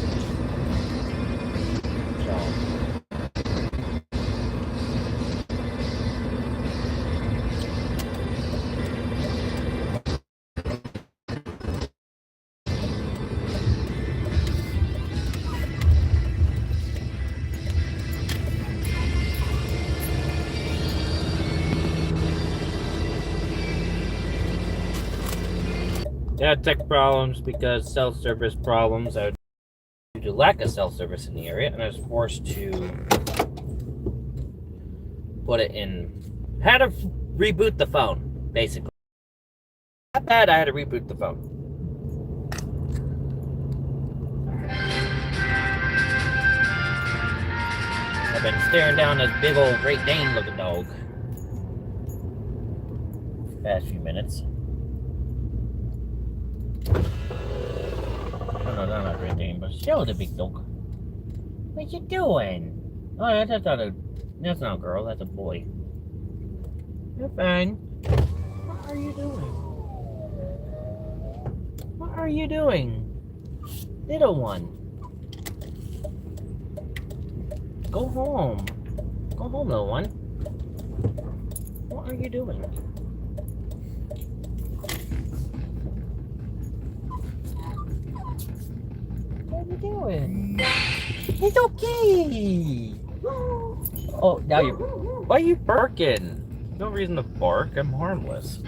Yeah, tech problems because cell service problems are due to lack of cell service in the area, and I was forced to put it in. Had to reboot the phone, basically. Not bad, I had to reboot the phone. I've been staring down this big old Great Dane looking dog the past few minutes. No, not Great Dane, but still the big dog. What you doing? Oh, that's not a girl, that's a boy. You're fine. What are you doing? What are you doing? Little one. Go home. Go home, little one. What are you doing? What are you doing? It's okay. Oh, now you. Why are you barking? No reason to bark. I'm harmless.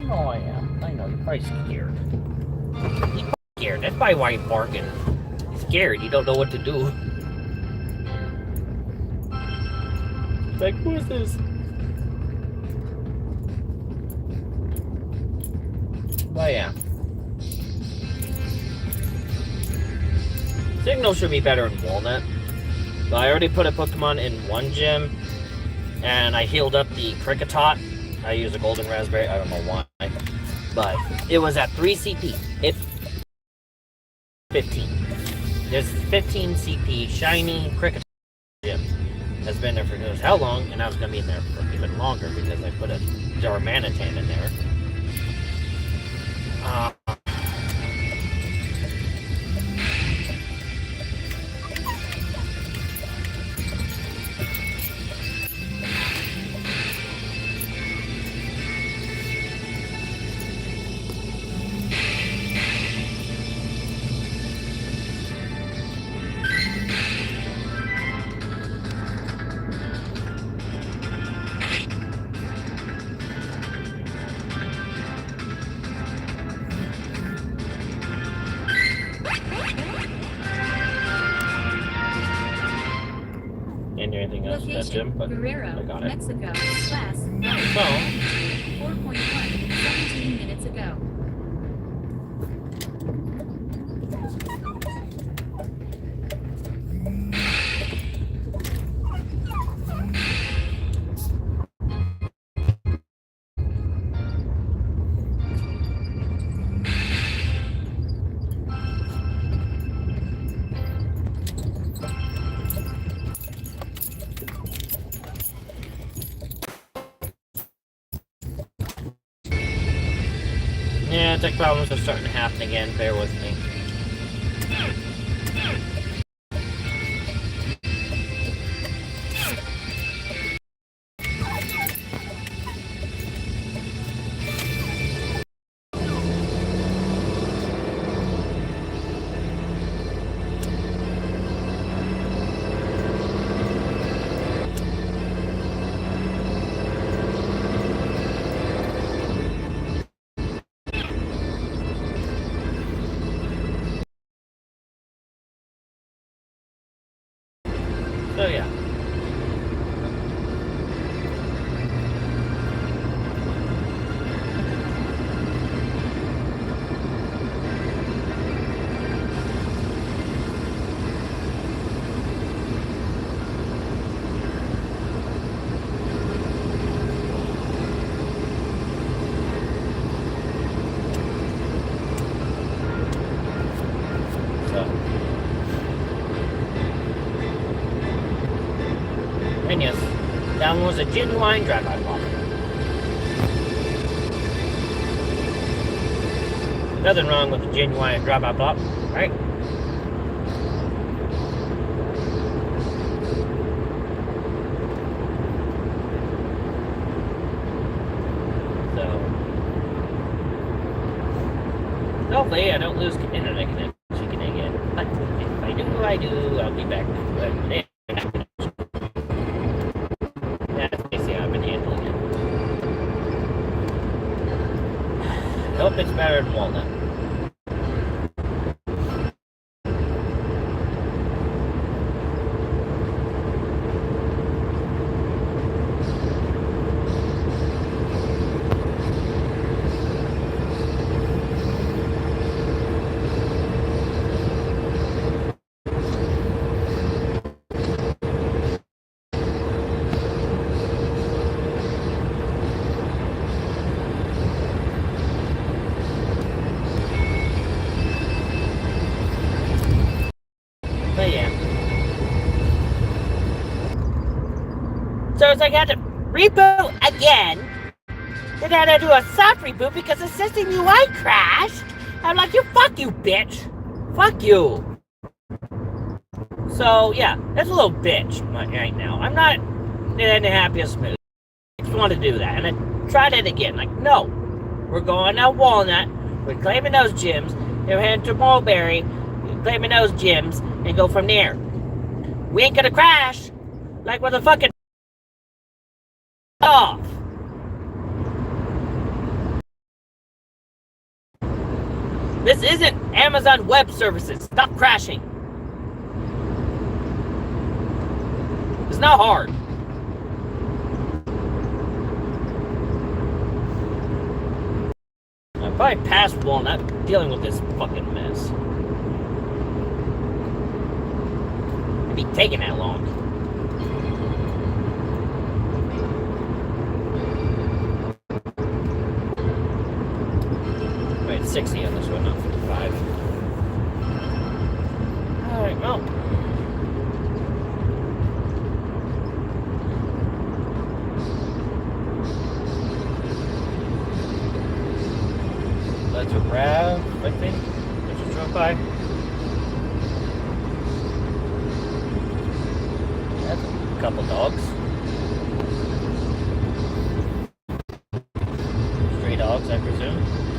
No, I am. I know. You're probably scared. You're scared. That's probably why you're barking. You're scared. You don't know what to do. Like, who is this? But yeah. Signal should be better in Walnut. But I already put a Pokemon in one gym, and I healed up the Kricketot. I used a golden raspberry, I don't know why. But it was at 3 CP. It 15. There's 15 CP shiny Kricketot gym. Has been there for who knows how long, and I was gonna be in there for even longer because I put a Darmanitan in there. Can't do anything else with that gym, but Guerrero, I got it. Mexico, class, So, 4.1, 17 minutes ago. yeah, tech problems are starting to happen again. Bear with me. So yeah. And yes, that one was a genuine drive-by block. Nothing wrong with a genuine drive-by block, right? So, hopefully I don't lose internet connection again. But if I do, I'll be back. That's basically how I've been handling it. I hope it's better than Walnut. But yeah. So it's like I had to reboot again. Then I had to do a soft reboot because the system UI crashed. I'm like, fuck you, bitch. Fuck you. So yeah, that's a little bitch right now. I'm not in the happiest mood. I just want to do that. And I tried it again. Like, no. We're going to Walnut. We're claiming those gyms. We're heading to Mulberry. Claiming those gyms. And go from there. We ain't gonna crash. Like with a fucking off. This isn't Amazon Web Services. Stop crashing. It's not hard. I'm probably past one, not dealing with this fucking mess. It'd be taking that long. Wait, 60 on this one, not 55. Alright, well. That's a Rav, I think. That just drove by. That's a couple dogs. Stray dogs, I presume.